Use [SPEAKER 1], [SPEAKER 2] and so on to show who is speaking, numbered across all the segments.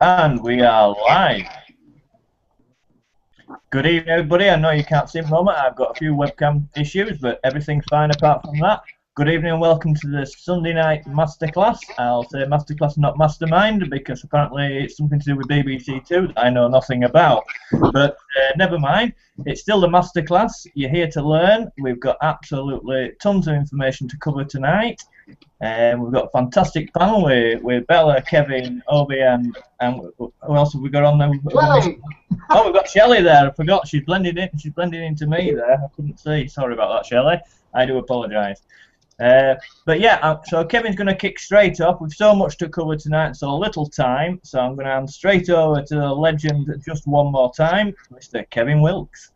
[SPEAKER 1] And we are live. Good evening, everybody. I know you can't see me at the moment. I've got a few webcam issues, but everything's fine apart from that. Good evening and welcome to the Sunday night masterclass. I'll say masterclass, not mastermind, because apparently it's something to do with BBC Two that I know nothing about. But never mind. It's still the masterclass. You're here to learn. We've got absolutely tons of information to cover tonight. We've got a fantastic panel with Bella, Kevin, Obi, and who else have we got on there? Oh, we've got Shelley there. I forgot. She's blended in. She's blending into me there. I couldn't see. Sorry about that, Shelley. I do apologise. But yeah, so Kevin's going to kick straight off. We've so much to cover tonight, so little time. So I'm going to hand straight over to the legend just one more time, Mr. Kevin Wilkes.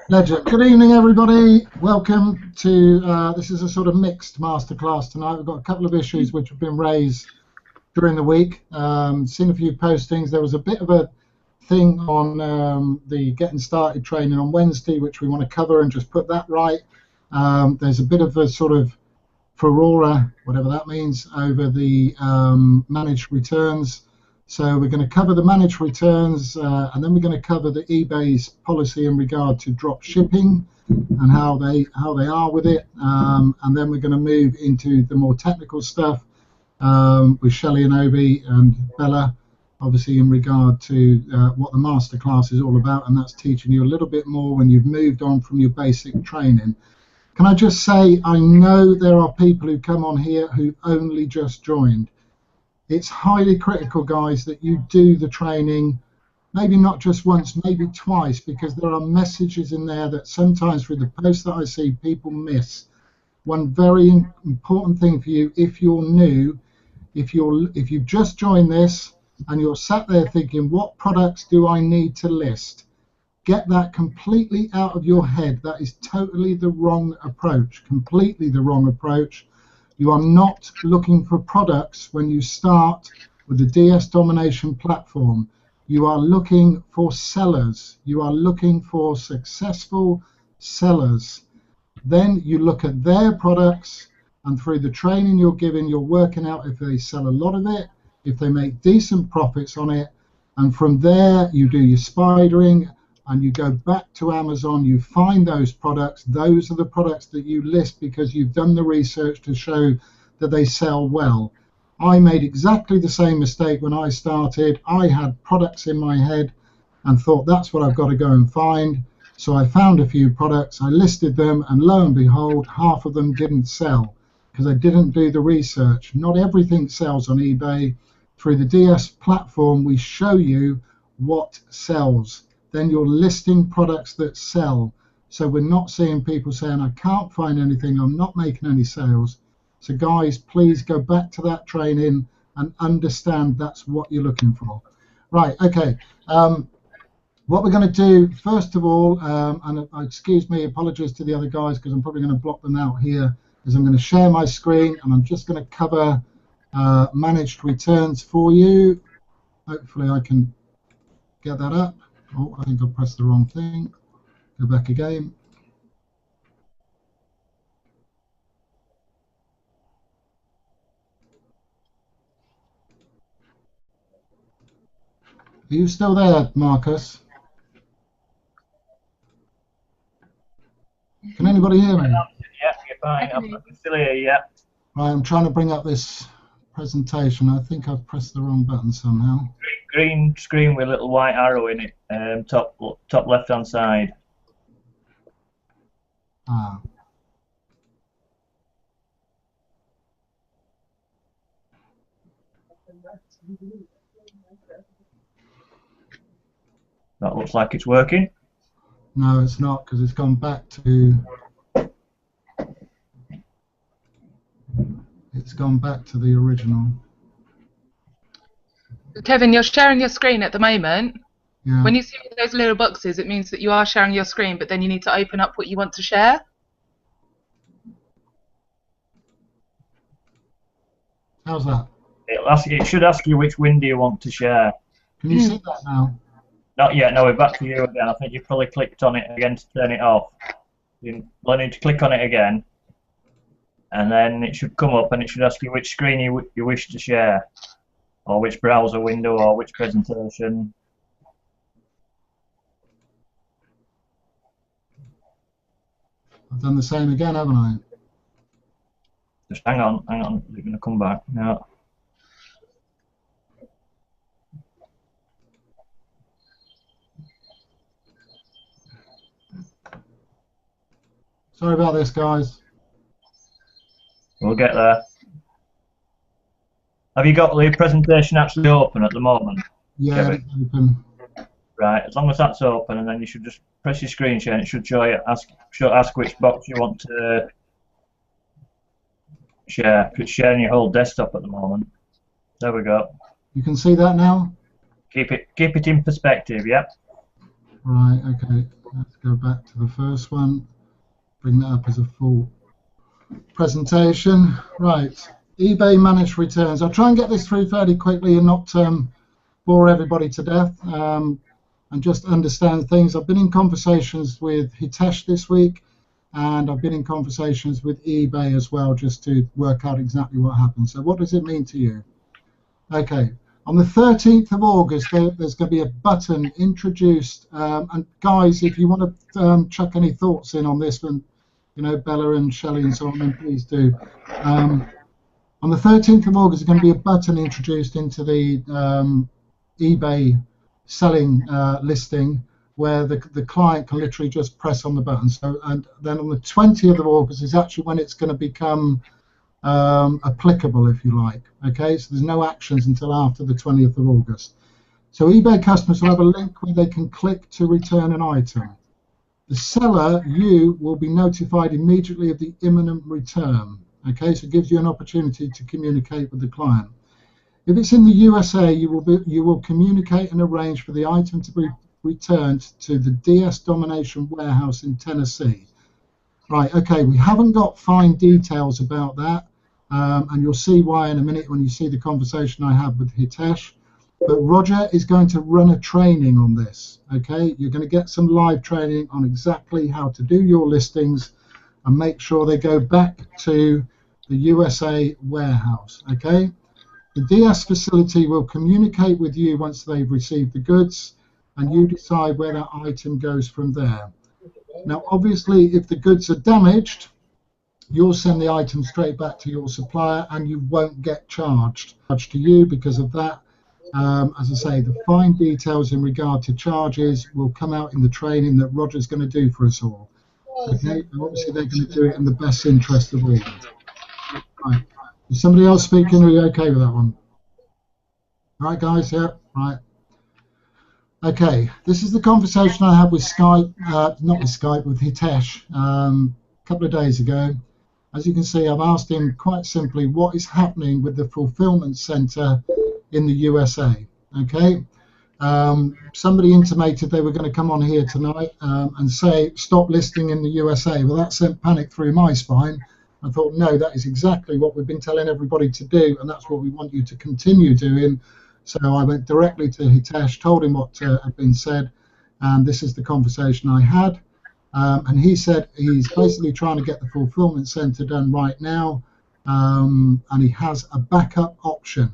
[SPEAKER 2] Legend. Good evening, everybody. Welcome to this is a sort of mixed masterclass tonight. We've got a couple of issues which have been raised during the week. Seen a few postings. There was a bit of a thing on the getting started training on Wednesday, which we want to cover and just put that right. There's a bit of a sort of furore, whatever that means, over the managed returns. So we're going to cover the managed returns, and then we're going to cover the eBay's policy in regard to drop shipping and how they are with it, and then we're going to move into the more technical stuff with Shelley and Obi and Bella, obviously in regard to what the masterclass is all about, and that's teaching you a little bit more when you've moved on from your basic training. Can I just say, I know there are people who come on here who only just joined. It's highly critical, guys, that you do the training, maybe not just once, maybe twice, because there are messages in there that sometimes through the posts that I see people miss. One very important thing for you, if you're new, if you've just joined this and you're sat there thinking, what products do I need to list? Get that completely out of your head. That is totally the wrong approach, completely the wrong approach. You are not looking for products when you start with the DS Domination platform. You are looking for sellers. You are looking for successful sellers. Then you look at their products, and through the training you're giving, you're working out if they sell a lot of it, if they make decent profits on it, and from there you do your spidering, and you go back to Amazon, you find those products. Those are the products that you list because you've done the research to show that they sell well. I made exactly the same mistake when I started. I had products in my head and thought that's what I've got to go and find. So I found a few products, I listed them, and lo and behold, half of them didn't sell because I didn't do the research. Not everything sells on eBay. Through the DS platform, we show you what sells. Then you're listing products that sell. So we're not seeing people saying, I can't find anything, I'm not making any sales. So guys, please go back to that training and understand that's what you're looking for. Right, okay. What we're going to do, first of all, and excuse me, apologies to the other guys because I'm probably going to block them out here, is I'm going to share my screen and I'm just going to cover managed returns for you. Hopefully I can get that up. Oh, I think I pressed the wrong thing. Go back again. Are you still there, Marcus? Can anybody hear me?
[SPEAKER 1] Yeah, you're fine. I'm still here, yeah.
[SPEAKER 2] Right, I'm trying to bring up this presentation. I think I've pressed the wrong button somehow.
[SPEAKER 1] Green screen with a little white arrow in it, top left-hand side.
[SPEAKER 2] Ah.
[SPEAKER 1] That looks like it's working.
[SPEAKER 2] No, it's not, because it's gone back to... It's gone back to the original.
[SPEAKER 3] Kevin, you're sharing your screen at the moment.
[SPEAKER 2] Yeah.
[SPEAKER 3] When you see those little boxes, it means that you are sharing your screen, but then you need to open up what you want to share.
[SPEAKER 2] How's that?
[SPEAKER 1] It should ask you which window you want to share.
[SPEAKER 2] Can you see that now?
[SPEAKER 1] Not yet, no, we're back to you again. I think you've probably clicked on it again to turn it off. You'll need to click on it again. and then it should come up and it should ask you which screen you wish to share, or which browser window, or which presentation.
[SPEAKER 2] I've done the same again, haven't I?
[SPEAKER 1] Just hang on, is it going to come back? No.
[SPEAKER 2] Sorry about this, guys.
[SPEAKER 1] We'll get there. Have you got the presentation actually open at the moment?
[SPEAKER 2] Yeah, it's open.
[SPEAKER 1] Right, as long as that's open, and then you should just press your screen share and it should show you, ask which box you want to share. It's sharing your whole desktop at the moment. There we go.
[SPEAKER 2] You can see that now?
[SPEAKER 1] Keep it in perspective, yeah?
[SPEAKER 2] Right, okay. Let's go back to the first one. Bring that up as a full presentation. Right, eBay managed returns. I'll try and get this through fairly quickly and not bore everybody to death, and just understand things. I've been in conversations with Hitesh this week, and I've been in conversations with eBay as well, just to work out exactly what happened. So what does it mean to you? Okay, on the 13th of August, there's going to be a button introduced, and guys, if you want to chuck any thoughts in on this one, you know, Bella and Shelley and so on, then please do. On the 13th of August, there's going to be a button introduced into the eBay selling listing, where the client can literally just press on the button. So, and then on the 20th of August is actually when it's going to become applicable, if you like. Okay, so there's no actions until after the 20th of August. So eBay customers will have a link where they can click to return an item. The seller, you, will be notified immediately of the imminent return. Okay, so it gives you an opportunity to communicate with the client. If it's in the USA, you will communicate and arrange for the item to be returned to the DS Domination warehouse in Tennessee. Right, okay, we haven't got fine details about that, and you'll see why in a minute when you see the conversation I had with Hitesh. But Roger is going to run a training on this, okay? You're going to get some live training on exactly how to do your listings and make sure they go back to the USA warehouse, okay? The DS facility will communicate with you once they've received the goods, and you decide where that item goes from there. Now, obviously, if the goods are damaged, you'll send the item straight back to your supplier, and you won't get charged to you because of that. As I say, the fine details in regard to charges will come out in the training that Roger's going to do for us all. Okay, and obviously they're going to do it in the best interest of all. Right. Is somebody else speaking? Are you okay with that one? Right, guys? Yeah. Right. Okay. This is the conversation I had with Skype, not with Skype, with Hitesh a couple of days ago. As you can see, I've asked him quite simply what is happening with the fulfillment center in the USA. Okay. Somebody intimated they were going to come on here tonight and say stop listing in the USA. Well, that sent panic through my spine. I thought, no, that is exactly what we've been telling everybody to do, and that's what we want you to continue doing. So I went directly to Hitesh, told him what had been said, and this is the conversation I had. And he said he's basically trying to get the fulfillment center done right now, and he has a backup option.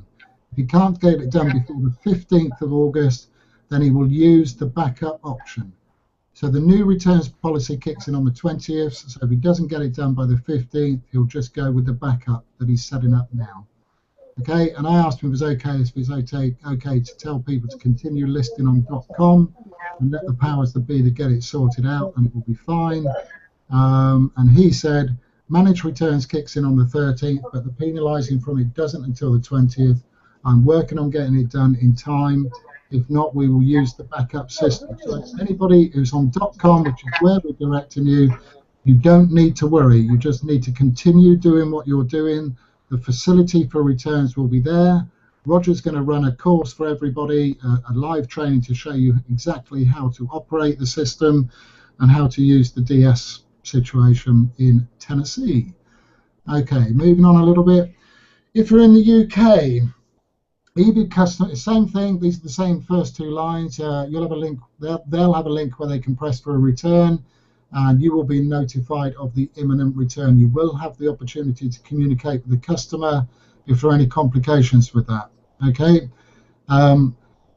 [SPEAKER 2] If he can't get it done before the 15th of August, then he will use the backup option. So the new returns policy kicks in on the 20th, so if he doesn't get it done by the 15th, he'll just go with the backup that he's setting up now. Okay, and I asked him if it was okay to tell people to continue listing on .com and let the powers that be to get it sorted out, and it will be fine. And he said, managed returns kicks in on the 13th, but the penalising from it doesn't until the 20th. I'm working on getting it done in time. If not, we will use the backup system. So anybody who's on .com, which is where we're directing you, you don't need to worry. You just need to continue doing what you're doing. The facility for returns will be there. Roger's going to run a course for everybody, a live training to show you exactly how to operate the system and how to use the DS situation in Tennessee. Okay, moving on a little bit. If you're in the UK, eBay customer, same thing. These are the same first two lines. You'll have a link. They'll have a link where they can press for a return. and you will be notified of the imminent return. You will have the opportunity to communicate with the customer if there are any complications with that. Okay.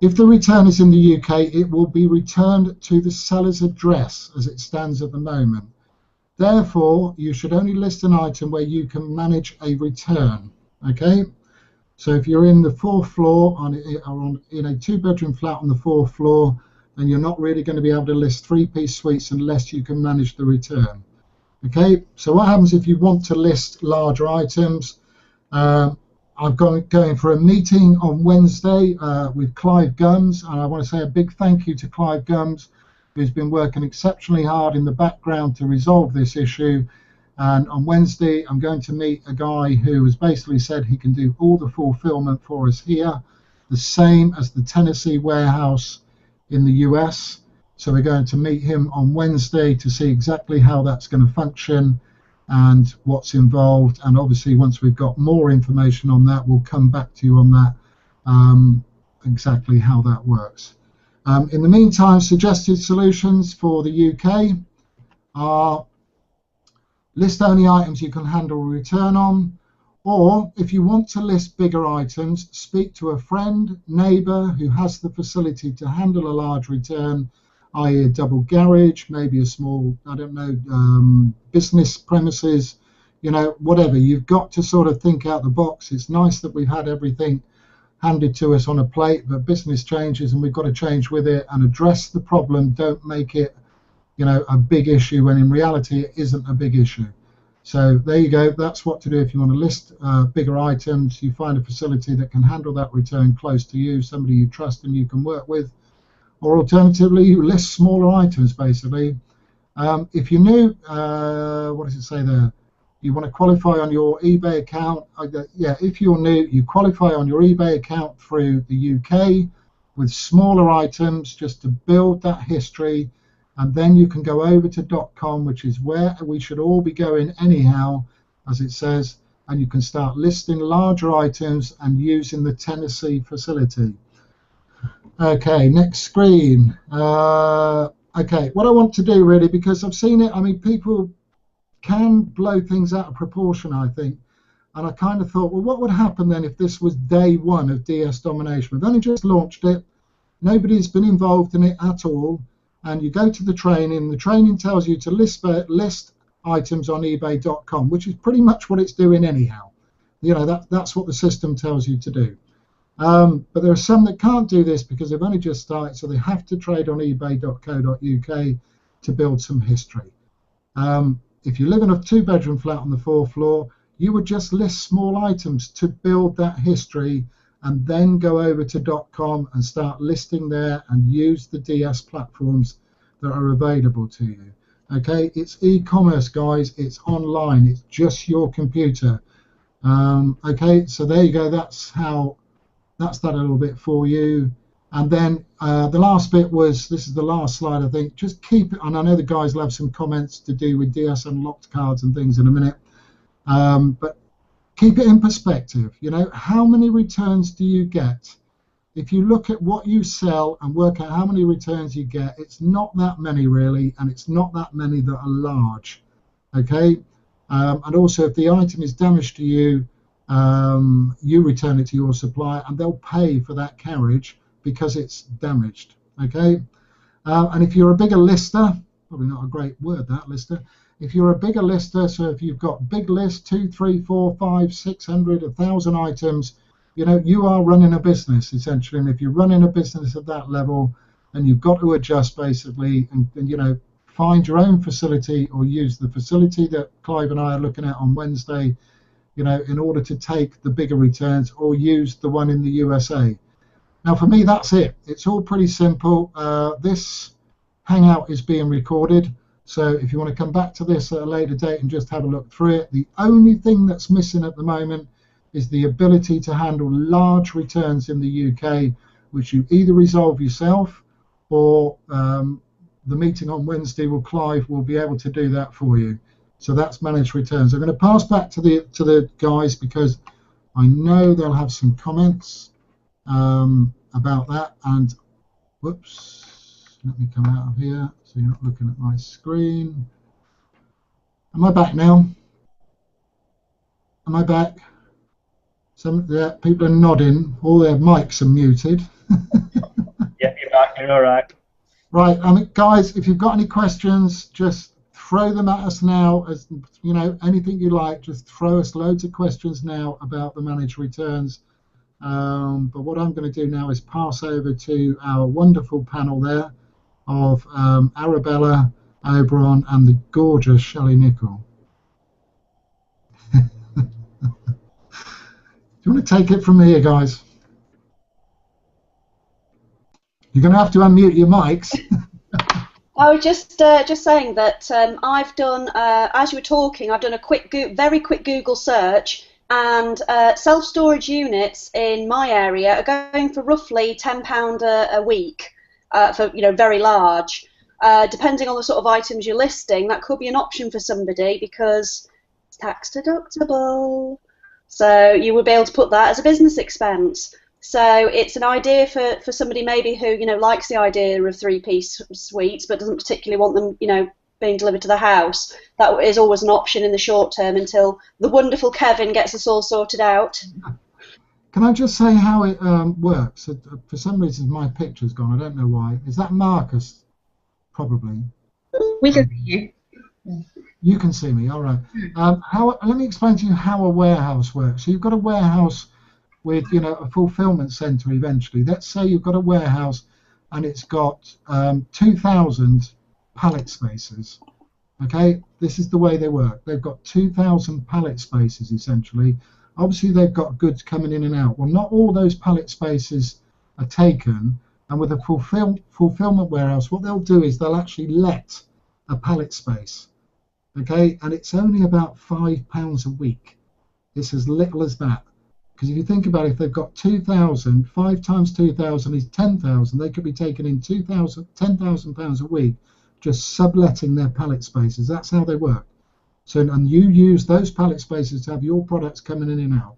[SPEAKER 2] If the return is in the UK, it will be returned to the seller's address as it stands at the moment. Therefore, you should only list an item where you can manage a return. Okay. So if you're in the 4th floor in a 2-bedroom flat on the 4th floor, then you're not really going to be able to list 3-piece suites unless you can manage the return. Okay, so what happens if you want to list larger items? I'm going for a meeting on Wednesday with Clive Gums, and I want to say a big thank you to Clive Gums, who's been working exceptionally hard in the background to resolve this issue. And on Wednesday, I'm going to meet a guy who has basically said he can do all the fulfillment for us here, the same as the Tennessee warehouse in the US. So we're going to meet him on Wednesday to see exactly how that's going to function and what's involved. And obviously, once we've got more information on that, we'll come back to you on that, exactly how that works. In the meantime, suggested solutions for the UK are: list only items you can handle a return on, or if you want to list bigger items, speak to a friend, neighbour who has the facility to handle a large return, i.e. a double garage, maybe a small, I don't know, business premises, you know, whatever. You've got to sort of think out the box. It's nice that we've had everything handed to us on a plate, but business changes and we've got to change with it and address the problem. Don't make it, you know, a big issue when in reality it isn't a big issue. So there you go. That's what to do if you want to list bigger items. You find a facility that can handle that return close to you, somebody you trust and you can work with, or alternatively you list smaller items basically. If you're new, what does it say there? You want to qualify on your eBay account. Yeah, if you're new, you qualify on your eBay account through the UK with smaller items just to build that history. And then you can go over to .com, which is where we should all be going anyhow, as it says, and you can start listing larger items and using the Tennessee facility. Okay, next screen. Okay, what I want to do really, because I've seen it, I mean, people can blow things out of proportion, I think. And I kind of thought, well, what would happen then if this was day one of DS domination? We've only just launched it. Nobody's been involved in it at all. And you go to the training tells you to list items on ebay.com, which is pretty much what it's doing anyhow. You know, that's what the system tells you to do. But there are some that can't do this because they've only just started, so they have to trade on ebay.co.uk to build some history. If you live in a 2-bedroom flat on the 4th floor, you would just list small items to build that history and then go over to .com and start listing there and use the DS platforms that are available to you. Okay, it's e-commerce, guys. It's online. It's just your computer. Okay, so there you go. That's that a little bit for you. And then the last bit was, this is the last slide, I think. Just keep it, and I know the guys will have some comments to do with DS Unlocked cards and things in a minute. But keep it in perspective. You know, how many returns do you get? If you look at what you sell and work out how many returns you get, it's not that many really, and it's not that many that are large. Okay, and also if the item is damaged to you, you return it to your supplier, and they'll pay for that carriage because it's damaged. Okay, and if you're a bigger lister, probably not a great word that, lister. If you're a bigger lister, so if you've got big list, 2, 3, 4, 5, 600, 1,000 items, you know, you are running a business essentially. And if you're running a business at that level, then you've got to adjust basically, and you know, find your own facility or use the facility that Clive and I are looking at on Wednesday, you know, in order to take the bigger returns, or use the one in the USA. Now, for me, that's it. It's all pretty simple. This Hangout is being recorded. So if you want to come back to this at a later date and just have a look through it, the only thing that's missing at the moment is the ability to handle large returns in the UK, which you either resolve yourself, or the meeting on Wednesday with Clive will be able to do that for you. So that's managed returns. I'm going to pass back to the guys because I know they'll have some comments about that. And whoops. let me come out of here so you're not looking at my screen. Am I back now? Am I back? Yeah, people are nodding. All their mics are muted.
[SPEAKER 1] Yeah, you're back. You're all right.
[SPEAKER 2] Right, guys, if you've got any questions, just throw them at us now. As you know, anything you like, just throw us loads of questions now about the managed returns. But what I'm going to do now is pass over to our wonderful panel there of Arabella, Oberon, and the gorgeous Shelley Nichol. Do you want to take it from here, guys? You're going to have to unmute your mics.
[SPEAKER 4] I was just saying that I've done, as you were talking, I've done a very quick Google search, and self-storage units in my area are going for roughly £10 a week for very large. Depending on the sort of items you're listing, that could be an option for somebody because it's tax deductible. So you would be able to put that as a business expense. So it's an idea for somebody maybe who likes the idea of three-piece suites but doesn't particularly want them being delivered to the house. That is always an option in the short term until the wonderful Kevin gets us all sorted out.
[SPEAKER 2] Can I just say how it works? For some reason my picture's gone. I don't know why. Is that Marcus? Probably.
[SPEAKER 3] We can see you.
[SPEAKER 2] You can see me, all right. Let me explain to you how a warehouse works. So you've got a warehouse with a fulfillment center eventually. Let's say you've got a warehouse and it's got 2,000 pallet spaces. Okay, this is the way they work. They've got 2,000 pallet spaces essentially. Obviously they've got goods coming in and out. Well, not all those pallet spaces are taken, and with a fulfillment warehouse, what they'll do is they'll actually let a pallet space. Okay, and it's only about £5 a week. It's as little as that. Because if you think about it, if they've got 2,000, 5 times 2,000 is 10,000. They could be taking in £10,000 a week just subletting their pallet spaces. That's how they work. So, and you use those pallet spaces to have your products coming in and out.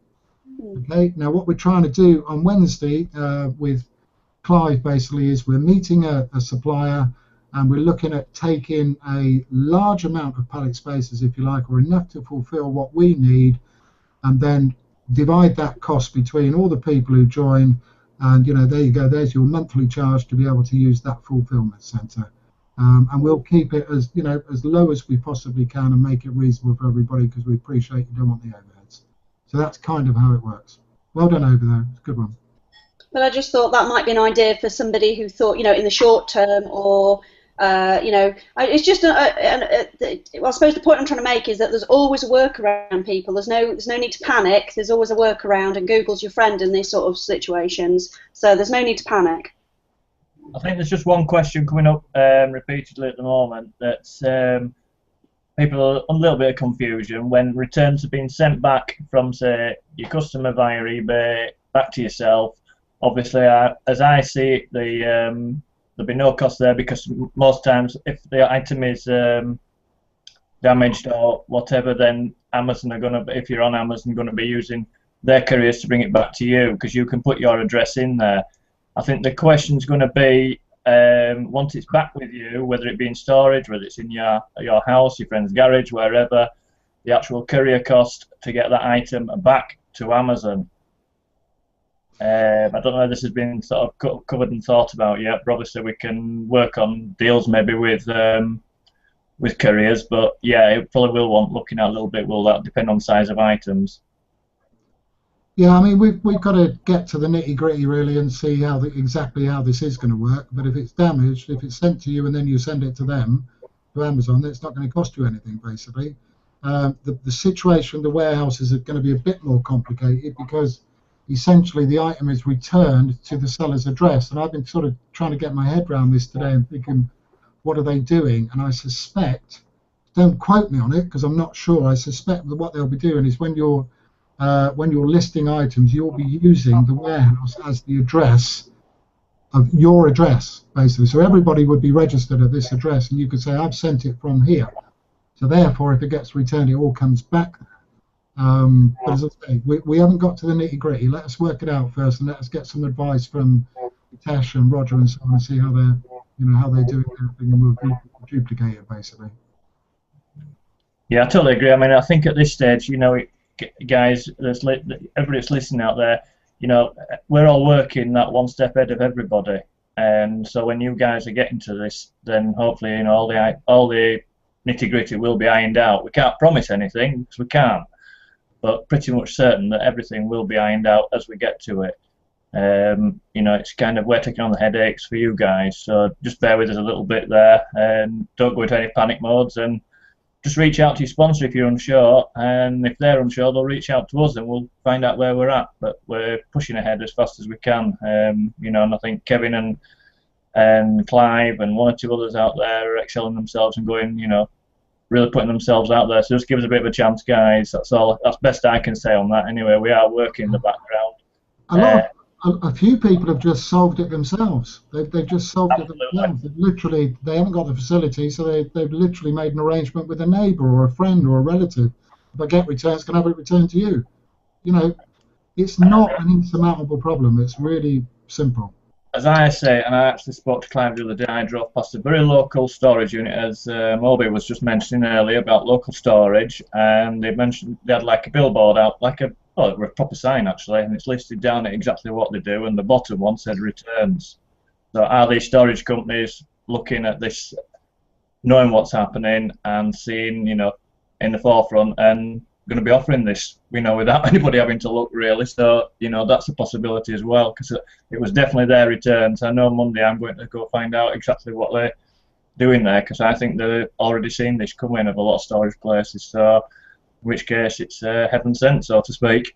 [SPEAKER 2] Okay. Now, what we're trying to do on Wednesday with Clive basically is we're meeting a supplier, and we're looking at taking a large amount of pallet spaces, if you like, or enough to fulfill what we need, and then divide that cost between all the people who join, and there you go, there's your monthly charge to be able to use that fulfillment center. And we'll keep it as as low as we possibly can and make it reasonable for everybody, because we appreciate you don't want the overheads. So that's kind of how it works. Well done over there, it's a good one.
[SPEAKER 4] But I just thought that might be an idea for somebody who thought in the short term, or it's just I suppose the point I'm trying to make is that there's always a workaround, people. There's no need to panic. There's always a workaround, and Google's your friend in these sort of situations. So there's no need to panic.
[SPEAKER 1] I think there's just one question coming up repeatedly at the moment that's people are a little bit of confusion when returns have been sent back from, say, your customer via eBay back to yourself. Obviously, as I see it, there'll be no cost there, because most times if the item is damaged or whatever, then Amazon are going to, if you're on Amazon, going to be using their couriers to bring it back to you, because you can put your address in there. I think the question's going to be, once it's back with you, whether it be in storage, whether it's in your house, your friend's garage, wherever, the actual courier cost to get that item back to Amazon. I don't know if this has been sort of covered and thought about yet, but obviously we can work on deals maybe with couriers, but yeah, it probably will want looking at a little bit. Will that depend on size of items?
[SPEAKER 2] Yeah, I mean, we've got to get to the nitty-gritty really and see exactly how this is going to work. But if it's damaged, if it's sent to you and then you send it to them, to Amazon, it's not going to cost you anything, basically. The situation, the warehouses are going to be a bit more complicated, because essentially the item is returned to the seller's address. And I've been sort of trying to get my head around this today and thinking, what are they doing? And I suspect, don't quote me on it because I'm not sure, I suspect that what they'll be doing is when you're listing items, you'll be using the warehouse as the address of your address, basically. So everybody would be registered at this address, and you could say, I've sent it from here. So therefore, if it gets returned, it all comes back. But as I say, we haven't got to the nitty-gritty. Let us work it out first, and let us get some advice from Tash and Roger and so on, and see how how they're doing everything, and we'll duplicate it basically.
[SPEAKER 1] Yeah, I totally agree. I mean, I think at this stage, guys, everybody that's listening out there, we're all working that one step ahead of everybody. And so when you guys are getting to this, then hopefully, all the nitty-gritty will be ironed out. We can't promise anything because we can't, but pretty much certain that everything will be ironed out as we get to it. It's kind of, we're taking on the headaches for you guys, so just bear with us a little bit there, and don't go into any panic modes, and just reach out to your sponsor if you're unsure, and if they're unsure, they'll reach out to us and we'll find out where we're at. But we're pushing ahead as fast as we can. And I think Kevin and Clive and one or two others out there are excelling themselves and going, really putting themselves out there. So just give us a bit of a chance, guys. That's all. That's best I can say on that. Anyway, we are working in the background.
[SPEAKER 2] A few people have just solved it themselves. They've just solved it themselves. They haven't got the facility, so they've literally made an arrangement with a neighbour or a friend or a relative. If I get returns, can I have it returned to you? It's not an insurmountable problem. It's really simple.
[SPEAKER 1] As I say, and I actually spoke to Clive the other day, I drove past a very local storage unit, as Moby was just mentioning earlier about local storage, and they mentioned they had like a billboard out, a proper sign actually, and it's listed down at exactly what they do, and the bottom one said returns. So are these storage companies looking at this, knowing what's happening and seeing, in the forefront, and going to be offering this, without anybody having to look really. So, that's a possibility as well, because it was definitely their returns. I know Monday I'm going to go find out exactly what they're doing there, because I think they've already seen this come in of a lot of storage places. So, in which case it's heaven sent, so to speak.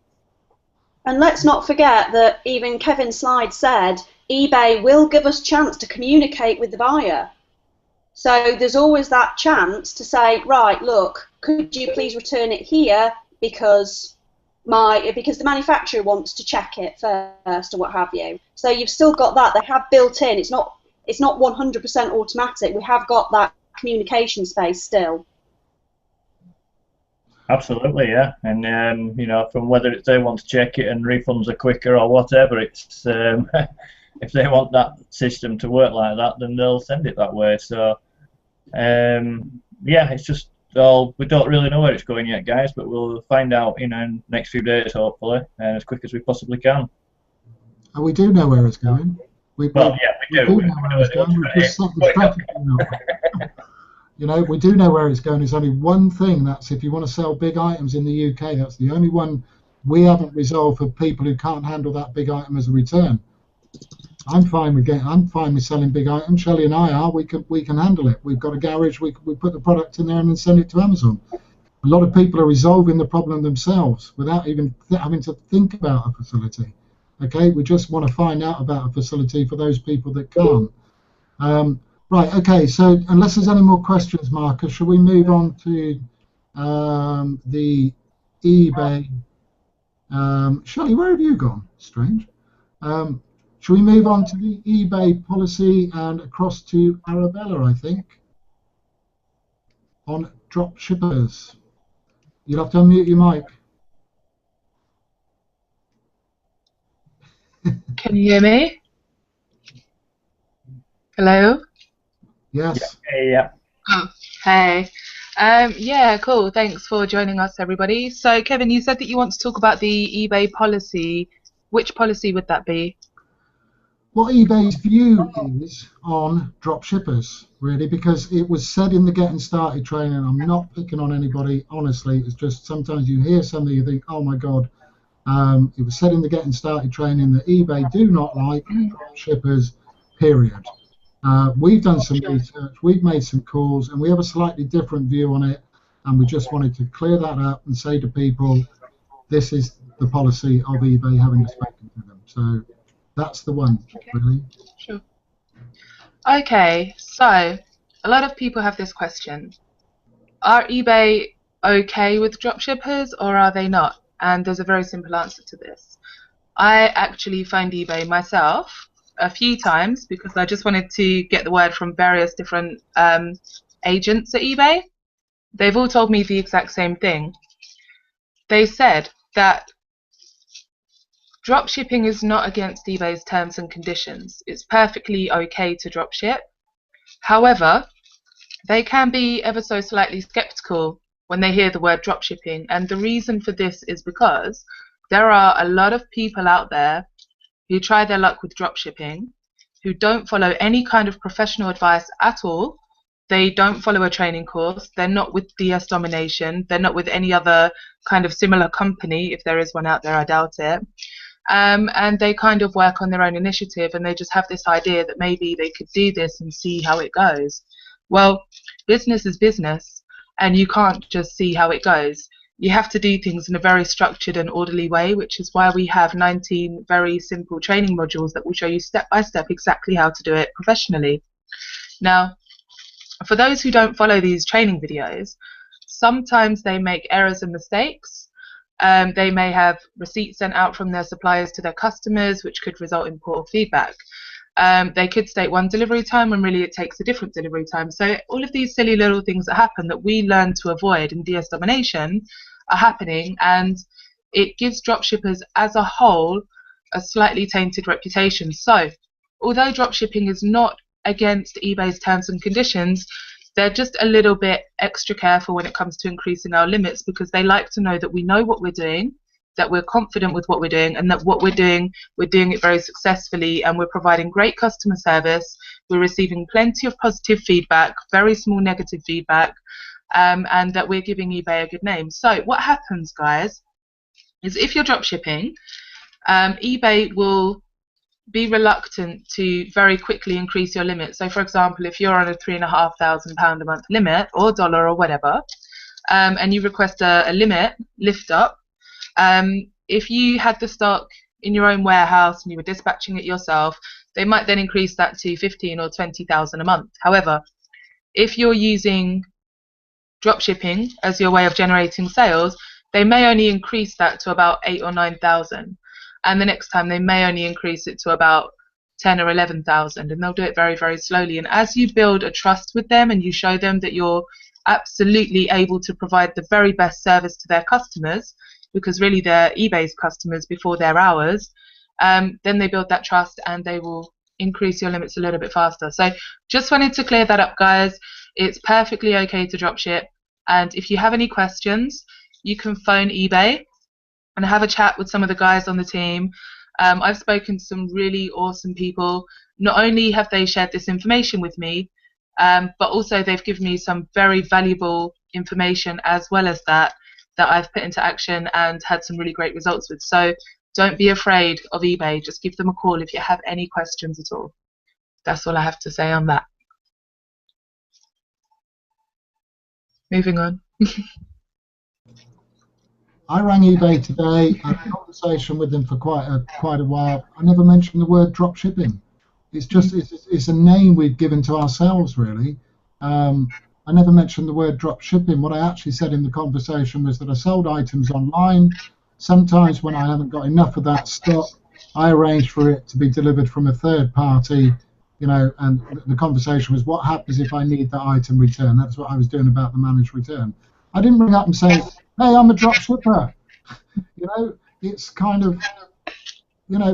[SPEAKER 4] And let's not forget that even Kevin's slide said eBay will give us chance to communicate with the buyer. So there's always that chance to say, right, look, could you please return it here because the manufacturer wants to check it first or what have you. So you've still got that. They have built in. It's not 100% automatic. We have got that communication space still.
[SPEAKER 1] Absolutely, yeah. And from whether it's they want to check it and refunds are quicker or whatever, it's if they want that system to work like that, then they'll send it that way. So it's just we don't really know where it's going yet, guys, but we'll find out in the next few days, hopefully, and as quick as we possibly can.
[SPEAKER 2] And we do know where it's going.
[SPEAKER 1] We do.
[SPEAKER 2] We do know where it's going. We've just set the strategy up. We do know where it's going. There's only one thing, that's if you want to sell big items in the UK, that's the only one we haven't resolved for people who can't handle that big item as a return. I'm fine with selling big items. Shelley and I are. We can handle it. We've got a garage. We put the product in there and then send it to Amazon. A lot of people are resolving the problem themselves without even having to think about a facility. Okay, we just want to find out about a facility for those people that can't. Right, okay, so unless there's any more questions, Marcus, shall we move on to the eBay? Shelley, where have you gone? Strange. Shall we move on to the eBay policy and across to Arabella, I think, on drop shippers? You'll have to unmute your mic.
[SPEAKER 3] Can you hear me? Hello?
[SPEAKER 2] Yes.
[SPEAKER 1] Yeah.
[SPEAKER 3] Oh, hey. Yeah, cool. Thanks for joining us, everybody. So, Kevin, you said that you want to talk about the eBay policy. Which policy would that be?
[SPEAKER 2] What eBay's view is on drop shippers, really, because it was said in the Getting Started training. I'm not picking on anybody, honestly. It's just sometimes you hear something, you think, oh my God. It was said in the Getting Started training that eBay do not like drop shippers, period. We've done some research, we've made some calls, and we have a slightly different view on it, and we just wanted to clear that up and say to people, this is the policy of eBay, having spoken to them. So that's the one, really.
[SPEAKER 3] Sure. Okay, so a lot of people have this question. Are eBay okay with dropshippers or are they not? And there's a very simple answer to this. I actually phoned eBay myself a few times because I just wanted to get the word from various different agents at eBay. They've all told me the exact same thing. They said that dropshipping is not against eBay's terms and conditions. It's perfectly okay to dropship. However, they can be ever so slightly skeptical when they hear the word dropshipping. And the reason for this is because there are a lot of people out there who try their luck with dropshipping, who don't follow any kind of professional advice at all. They don't follow a training course. They're not with DS Domination. They're not with any other kind of similar company. If there is one out there, I doubt it. And they kind of work on their own initiative, and they just have this idea that maybe they could do this and see how it goes. Well, business is business, and you can't just see how it goes. You have to do things in a very structured and orderly way, which is why we have 19 very simple training modules that will show you step by step exactly how to do it professionally. Now, for those who don't follow these training videos, sometimes they make errors and mistakes. They may have receipts sent out from their suppliers to their customers, which could result in poor feedback. They could state one delivery time when really it takes a different delivery time. So all of these silly little things that happen that we learn to avoid in DS Domination are happening, and it gives dropshippers as a whole a slightly tainted reputation. So although dropshipping is not against eBay's terms and conditions, they're just a little bit extra careful when it comes to increasing our limits, because they like to know that we know what we're doing, that we're confident with what we're doing, and that what we're doing it very successfully, and we're providing great customer service. We're receiving plenty of positive feedback, very small negative feedback, and that we're giving eBay a good name. So what happens, guys, is if you're dropshipping, eBay will be reluctant to very quickly increase your limit. So for example, if you're on a £3,500 a month limit, or dollar, or whatever, and you request a limit lift up, if you had the stock in your own warehouse and you were dispatching it yourself, they might then increase that to 15 or 20,000 a month. However, if you're using dropshipping as your way of generating sales, they may only increase that to about 8 or 9,000, and the next time they may only increase it to about 10 or 11,000, and they'll do it very, very slowly. And as you build a trust with them and you show them that you're absolutely able to provide the very best service to their customers, because really they're eBay's customers before they're ours, then they build that trust and they will increase your limits a little bit faster. So just wanted to clear that up, guys. It's perfectly okay to dropship, and if you have any questions, you can phone eBay and have a chat with some of the guys on the team. I've spoken to some really awesome people. Not only have they shared this information with me, but also they've given me some very valuable information as well as that I've put into action and had some really great results with. So don't be afraid of eBay. Just give them a call if you have any questions at all. That's all I have to say on that. Moving on.
[SPEAKER 2] I rang eBay today. I had a conversation with them for quite a while. I never mentioned the word drop shipping. It's just it's a name we've given to ourselves, really. I never mentioned the word drop shipping. What I actually said in the conversation was that I sold items online. Sometimes when I haven't got enough of that stock, I arrange for it to be delivered from a third party, and the conversation was, what happens if I need that item returned? That's what I was doing about the managed return. I didn't ring up and say, hey, I'm a drop shipper. It's kind of,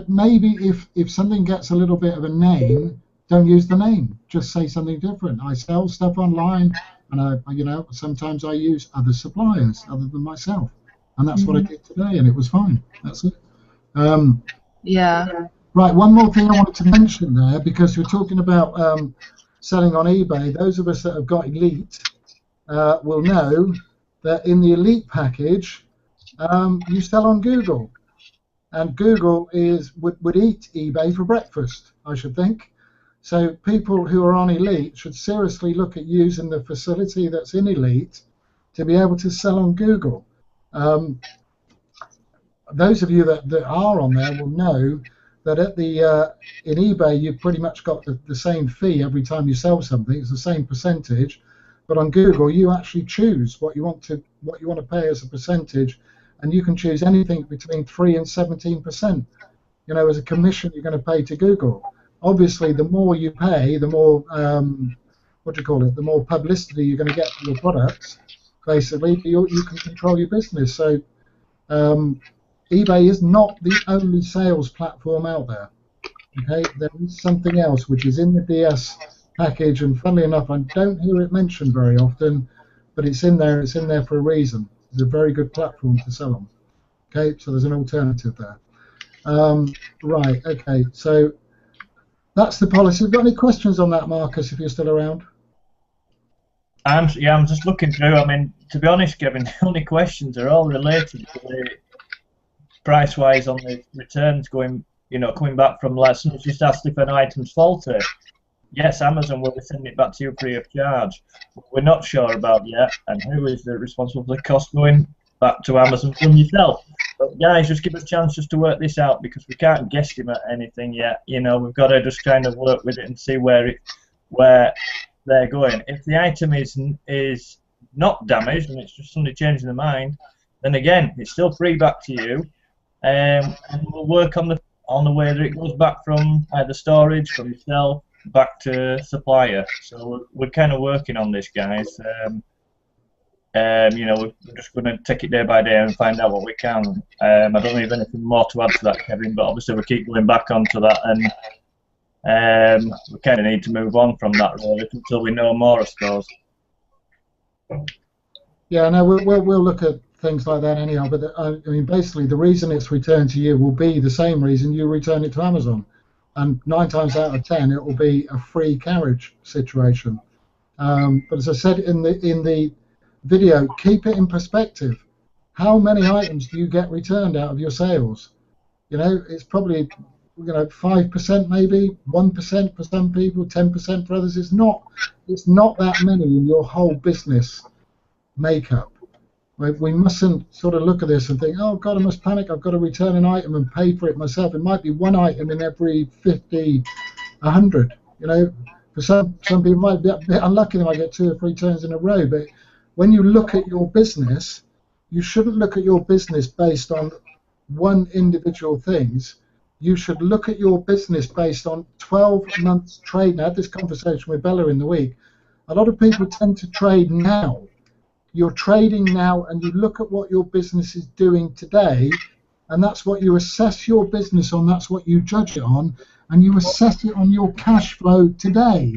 [SPEAKER 2] maybe if something gets a little bit of a name, don't use the name. Just say something different. I sell stuff online, and sometimes I use other suppliers other than myself, and that's what I did today, and it was fine. That's it.
[SPEAKER 3] Yeah.
[SPEAKER 2] Right. One more thing I wanted to mention there, because we're talking about selling on eBay. Those of us that have got Elite will know that in the Elite package, you sell on Google, and Google would eat eBay for breakfast, I should think. So people who are on Elite should seriously look at using the facility that's in Elite to be able to sell on Google. Those of you that are on there will know that in eBay you've pretty much got the same fee every time you sell something. It's the same percentage, but on Google you actually choose what you want to pay as a percentage, and you can choose anything between 3 and 17%. As a commission you're going to pay to Google. Obviously, the more you pay, the more the more publicity you're going to get for your products. Basically, you can control your business. So eBay is not the only sales platform out there. Okay, there is something else which is in the DS package, and funnily enough, I don't hear it mentioned very often, but it's in there. It's in there for a reason. It's a very good platform to sell on. Okay, so there's an alternative there. Right. Okay. So that's the policy. Got any questions on that, Marcus? If you're still around.
[SPEAKER 1] I'm just looking through. I mean, to be honest, Kevin, the only questions are all related to the price-wise on the returns going, coming back from last. It's just asked if an item's faulty. Yes, Amazon will be sending it back to you free of charge. We're not sure about yet, and who is responsible for the cost going back to Amazon from yourself. But guys, just give us a chance just to work this out, because we can't guesstimate anything yet. We've got to just kind of work with it and see where they're going. If the item is not damaged and it's just somebody changing their mind, then again, it's still free back to you, and we'll work on the way that it goes back from either storage, from yourself, back to supplier. So we're kind of working on this, guys. We're just going to take it day by day and find out what we can. I don't have anything more to add to that, Kevin, but obviously we keep going back onto that, and we kind of need to move on from that really until we know more, I suppose.
[SPEAKER 2] Yeah, no, we'll look at things like that anyhow. But I mean, basically, the reason it's returned to you will be the same reason you return it to Amazon, and 9 times out of 10, it will be a free carriage situation. But as I said in the video, keep it in perspective. How many items do you get returned out of your sales? It's probably 5% maybe, 1% for some people, 10% for others. It's not that many in your whole business makeup. We mustn't sort of look at this and think, oh God, I must panic, I've got to return an item and pay for it myself. It might be one item in every 50, 100. For some people it might be a bit unlucky, they might get 2 or 3 turns in a row. But when you look at your business, you shouldn't look at your business based on one individual things. You should look at your business based on 12 months trade. I had this conversation with Bella in the week. A lot of people tend to trade now. You're trading now, and you look at what your business is doing today, and that's what you assess your business on. That's what you judge it on, and you assess it on your cash flow today.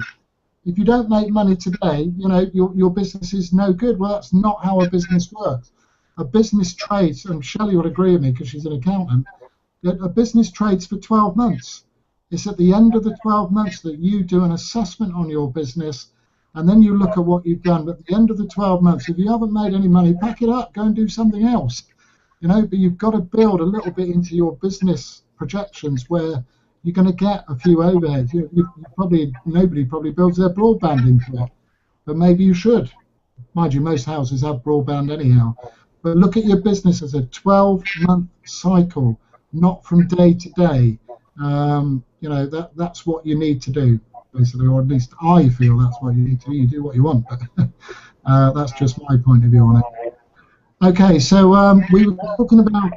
[SPEAKER 2] If you don't make money today, your business is no good. Well, that's not how a business works. A business trades, and Shelley would agree with me because she's an accountant, that a business trades for 12 months. It's at the end of the 12 months that you do an assessment on your business, and then you look at what you've done. But at the end of the 12 months, if you haven't made any money, pack it up, go and do something else. But you've got to build a little bit into your business projections where you're going to get a few overheads. Nobody probably builds their broadband into it, but maybe you should. Mind you, most houses have broadband anyhow. But look at your business as a 12-month cycle, not from day to day. That's what you need to do, basically, or at least I feel that's what you need to do. You do what you want, but that's just my point of view on it. Okay, so we were talking about,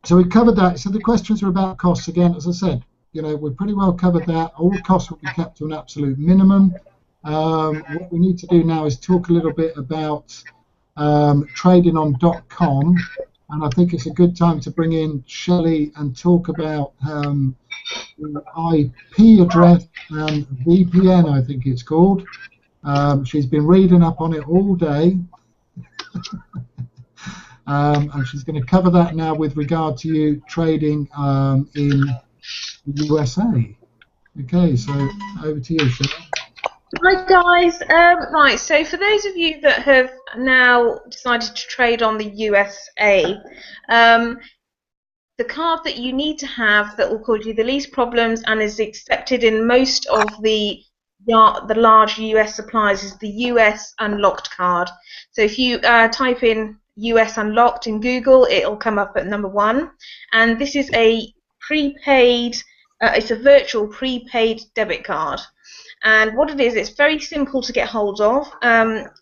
[SPEAKER 2] so we covered that. So the questions are about costs again. As I said, we've pretty well covered that. All costs will be kept to an absolute minimum. What we need to do now is talk a little bit about trading on .com, and I think it's a good time to bring in Shelley and talk about the IP address and VPN, I think it's called. She's been reading up on it all day. And she's going to cover that now with regard to you trading in the USA. Okay, so over to you, Shelley.
[SPEAKER 5] Hi guys. Right, so for those of you that have now decided to trade on the USA, the card that you need to have that will cause you the least problems and is accepted in most of the large US suppliers is the US Unlocked card. So if you type in US Unlocked in Google, it'll come up at number 1, and this is a prepaid, it's a virtual prepaid debit card. And what it is, it's very simple to get hold of.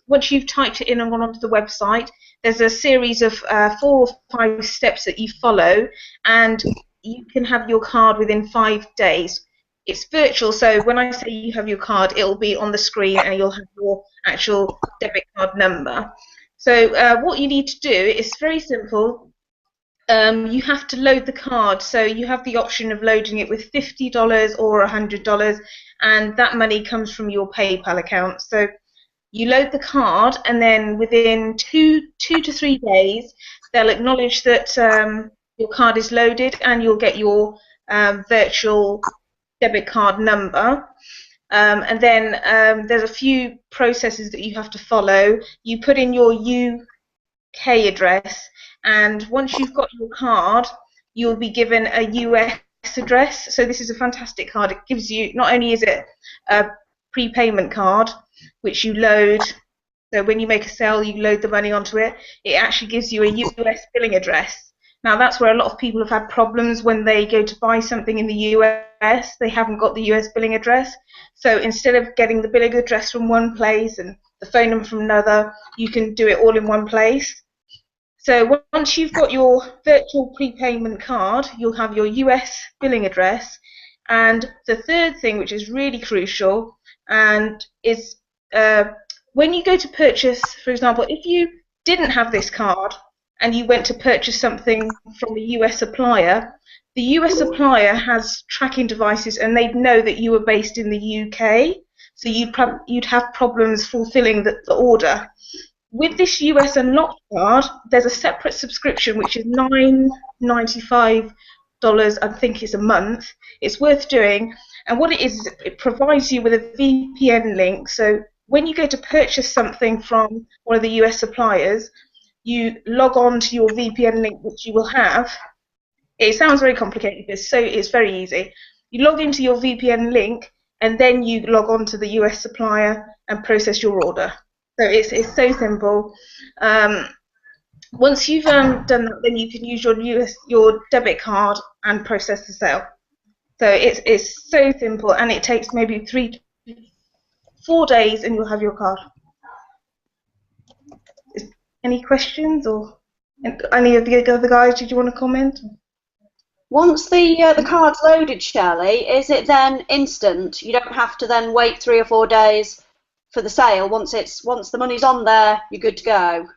[SPEAKER 5] Once you've typed it in and gone onto the website, there's a series of 4 or 5 steps that you follow, and you can have your card within 5 days. It's virtual, so when I say you have your card, it'll be on the screen and you'll have your actual debit card number. So what you need to do is very simple. you have to load the card. So you have the option of loading it with $50 or $100, and that money comes from your PayPal account. So you load the card, and then within two to 3 days, they'll acknowledge that your card is loaded, and you'll get your virtual debit card number. And then there's a few processes that you have to follow. You put in your UK address, and once you've got your card, you'll be given a US address. So this is a fantastic card. It gives you, not only is it a prepayment card, which you load, so when you make a sale, you load the money onto it, it actually gives you a US billing address. Now that's where a lot of people have had problems when they go to buy something in the US, they haven't got the US billing address. So instead of getting the billing address from one place and the phone number from another, you can do it all in one place. So once you've got your virtual prepayment card, you'll have your US billing address. And the third thing, which is really crucial, and is when you go to purchase, for example, if you didn't have this card and you went to purchase something from a US supplier, the US supplier has tracking devices, and they'd know that you were based in the UK, so you'd have problems fulfilling the order. With this US Unlocked card, there's a separate subscription which is $9.95, I think it's a month. It's worth doing, and what it is, it provides you with a VPN link. So when you go to purchase something from one of the US suppliers, you log on to your VPN link, which you will have. It sounds very complicated, but it's very easy. You log into your VPN link, and then you log on to the US supplier and process your order. So it's so simple. Once you've done that, then you can use your debit card and process the sale. So it's so simple, and it takes maybe 3 to 4 days, and you'll have your card. Any questions, or any of the other guys? Did you want to comment?
[SPEAKER 4] Once the card's loaded, Shelley, is it then instant? You don't have to then wait 3 or 4 days for the sale. Once the money's on there, you're good to go.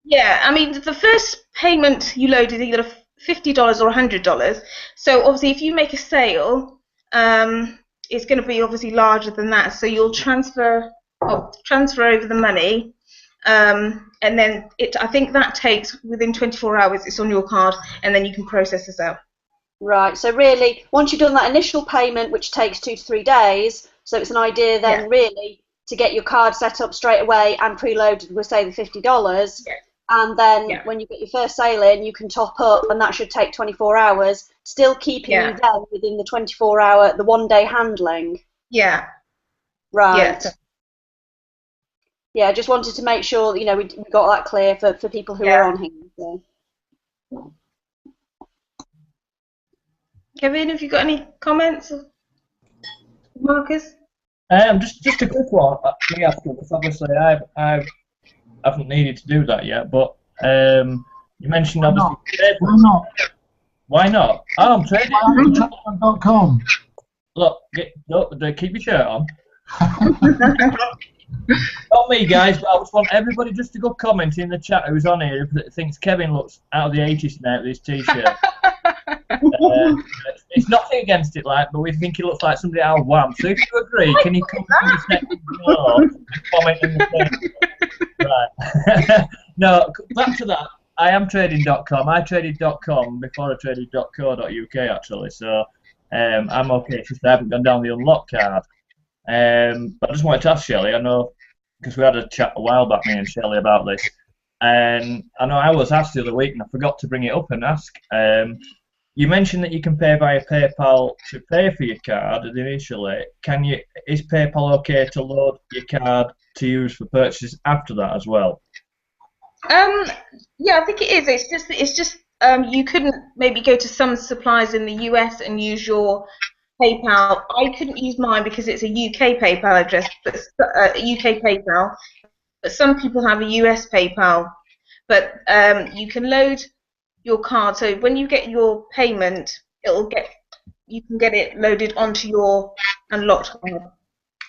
[SPEAKER 5] Yeah, I mean, the first payment you load is either $50 or $100. So obviously, if you make a sale, it's going to be obviously larger than that. So you'll transfer over the money, and then I think that takes within 24 hours. It's on your card, and then you can process the sale.
[SPEAKER 4] Right. So really, once you've done that initial payment, which takes 2 to 3 days, so it's an idea then really to get your card set up straight away and preloaded with, say, the $50.
[SPEAKER 5] Yeah.
[SPEAKER 4] And then when you get your first sale in, you can top up, and that should take 24 hours, still keeping you then within the 24-hour, the 1-day handling.
[SPEAKER 5] Yeah.
[SPEAKER 4] Right. Yeah, I just wanted to make sure, we got that clear for people who are on here. So.
[SPEAKER 5] Kevin, have you got any comments? Marcus?
[SPEAKER 1] Just a quick one. Because obviously I haven't needed to do that yet, but you mentioned obviously.
[SPEAKER 2] Why not?
[SPEAKER 1] Why not? Oh, I'm trading.
[SPEAKER 2] .com.
[SPEAKER 1] Look, keep your shirt on. Not me, guys, but I just want everybody just to go comment in the chat who's on here who thinks Kevin looks out of the 80s now with his t-shirt. It's nothing against it, but we think he looks like somebody out of Wham. So if you agree, can you come in the section below and comment in the section? Right. No, back to that. I am trading.com. I traded.com before I traded.co.uk actually, so I'm okay. It's just I haven't gone down the unlock card. But I just wanted to ask Shelley, I know, because we had a chat a while back, me and Shelley, about this, and I know I was asked the other week and I forgot to bring it up and ask. You mentioned that you can pay via PayPal to pay for your card initially. Is PayPal okay to load your card to use for purchases after that as well?
[SPEAKER 5] Yeah, I think it is. It's just you couldn't maybe go to some suppliers in the US and use your PayPal. I couldn't use mine because it's a UK PayPal address, but UK PayPal. But some people have a US PayPal. But you can load your card. So when you get your payment, you can get it loaded onto your unlocked card.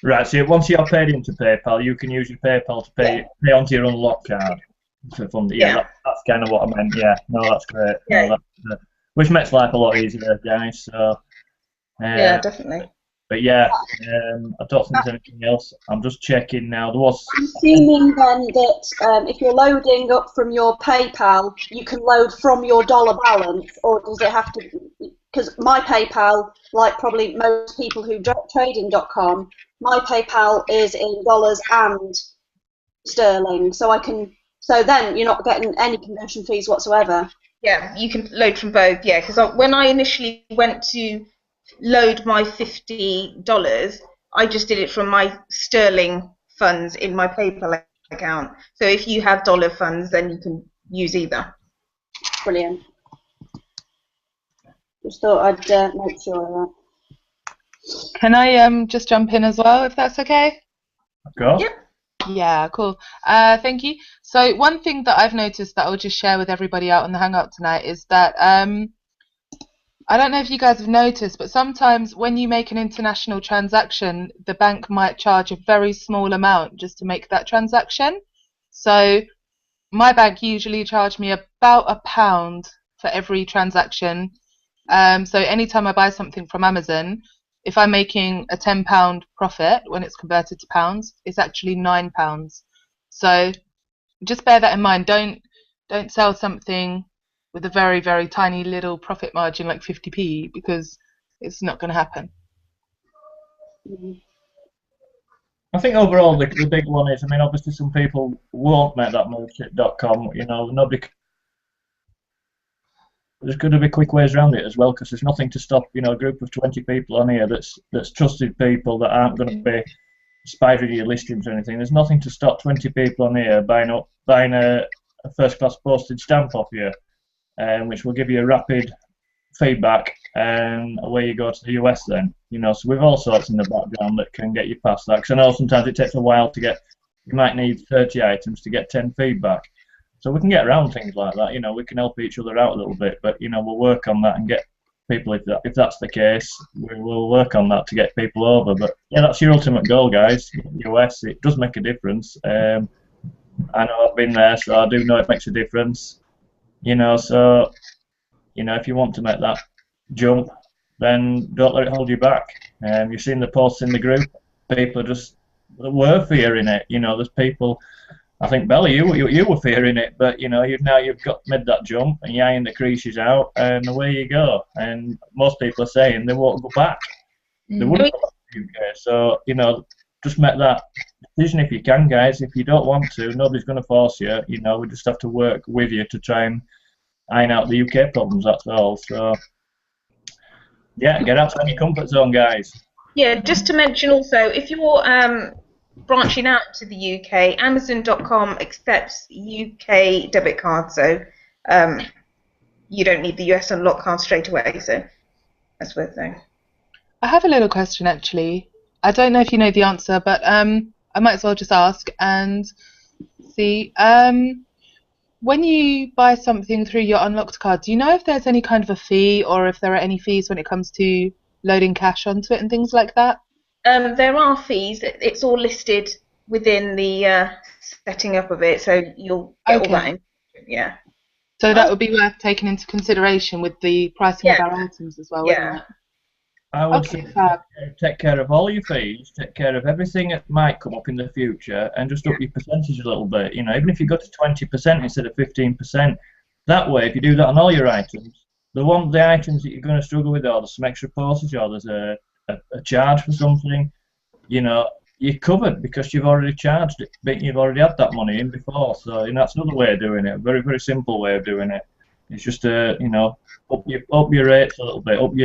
[SPEAKER 1] Right. So once you're paid into PayPal, you can use your PayPal to pay onto your unlocked card. for fun.
[SPEAKER 5] Yeah.
[SPEAKER 1] That's kind of what I meant. Yeah, no, that's great.
[SPEAKER 5] Yeah.
[SPEAKER 1] No, which makes life a lot easier, guys. So,
[SPEAKER 5] Yeah, definitely.
[SPEAKER 1] but yeah, I don't think there's anything else. I'm just checking now. There was.
[SPEAKER 4] I'm assuming then that if you're loading up from your PayPal, you can load from your dollar balance, or does it have to? Because my PayPal, like probably most people who trading.com, my PayPal is in dollars and sterling, so I can. So then you're not getting any conversion fees whatsoever.
[SPEAKER 5] Yeah, you can load from both. Yeah, because when I initially went to load my $50, I just did it from my sterling funds in my PayPal account. So if you have dollar funds, then you can use either.
[SPEAKER 4] Brilliant. Just thought I'd make sure of that.
[SPEAKER 3] Can I just jump in as well, if that's okay?
[SPEAKER 1] Of course.
[SPEAKER 5] Yep.
[SPEAKER 3] Yeah, cool. Thank you. So one thing that I've noticed that I'll just share with everybody out on the Hangout tonight is that I don't know if you guys have noticed, but sometimes when you make an international transaction, the bank might charge a very small amount just to make that transaction. So my bank usually charge me about £1 for every transaction. So anytime I buy something from Amazon, if I'm making a £10 profit when it's converted to pounds, it's actually £9. So just bear that in mind. Don't sell something with a very, very tiny little profit margin like 50p, because it's not going to happen.
[SPEAKER 1] I think overall the big one is, I mean, obviously some people won't make that move to .com. You know, there's going to be quick ways around it as well, because there's nothing to stop, you know, a group of 20 people on here that's trusted people that aren't going to be spidery your listings or anything. There's nothing to stop 20 people on here buying a first-class postage stamp off you, which will give you a rapid feedback, and away you go to the US then. You know, so we've all sorts in the background that can get you past that. Because I know sometimes it takes a while to get, you might need 30 items to get 10 feedback. So we can get around things like that. You know, we can help each other out a little bit, but you know, we'll work on that and get people, if that's the case, we'll work on that to get people over. But yeah, that's your ultimate goal, guys. US, it does make a difference. I know I've been there, so I do know it makes a difference. You know, so you know, if you want to make that jump, then don't let it hold you back. You've seen the posts in the group. People are just were fearing it. You know, there's people. I think Bella, you were fearing it, but you know, you've made that jump and you're eyeing the creases out, and away you go. And most people are saying they won't go back. They wouldn't go back to the UK. So you know, just make that decision if you can, guys. If you don't want to, nobody's going to force you. You know, we just have to work with you to try and iron out the UK problems. That's all. So yeah, get outside your comfort zone, guys.
[SPEAKER 5] Yeah, just to mention also, if you're branching out to the UK, Amazon.com accepts UK debit cards, so you don't need the US unlock card straight away. So that's worth knowing.
[SPEAKER 3] I have a little question actually. I don't know if you know the answer, but I might as well just ask and see. When you buy something through your unlocked card, do you know if there's any kind of a fee, or if there are any fees when it comes to loading cash onto it and things like that?
[SPEAKER 5] There are fees. It's all listed within the setting up of it, so you'll get all that in. Yeah.
[SPEAKER 3] So that would be worth taking into consideration with the pricing of our items as well, wouldn't it? I would
[SPEAKER 1] say take care of all your fees, take care of everything that might come up in the future, and just up your percentage a little bit. You know, even if you go to 20% instead of 15%, that way, if you do that on all your items, the items that you're going to struggle with, or there's some extra postage, or there's a charge for something, you know, you're covered because you've already charged it, but you've already had that money in before. So, you know, that's another way of doing it. A very, very simple way of doing it. It's just you know, up your rates a little bit, up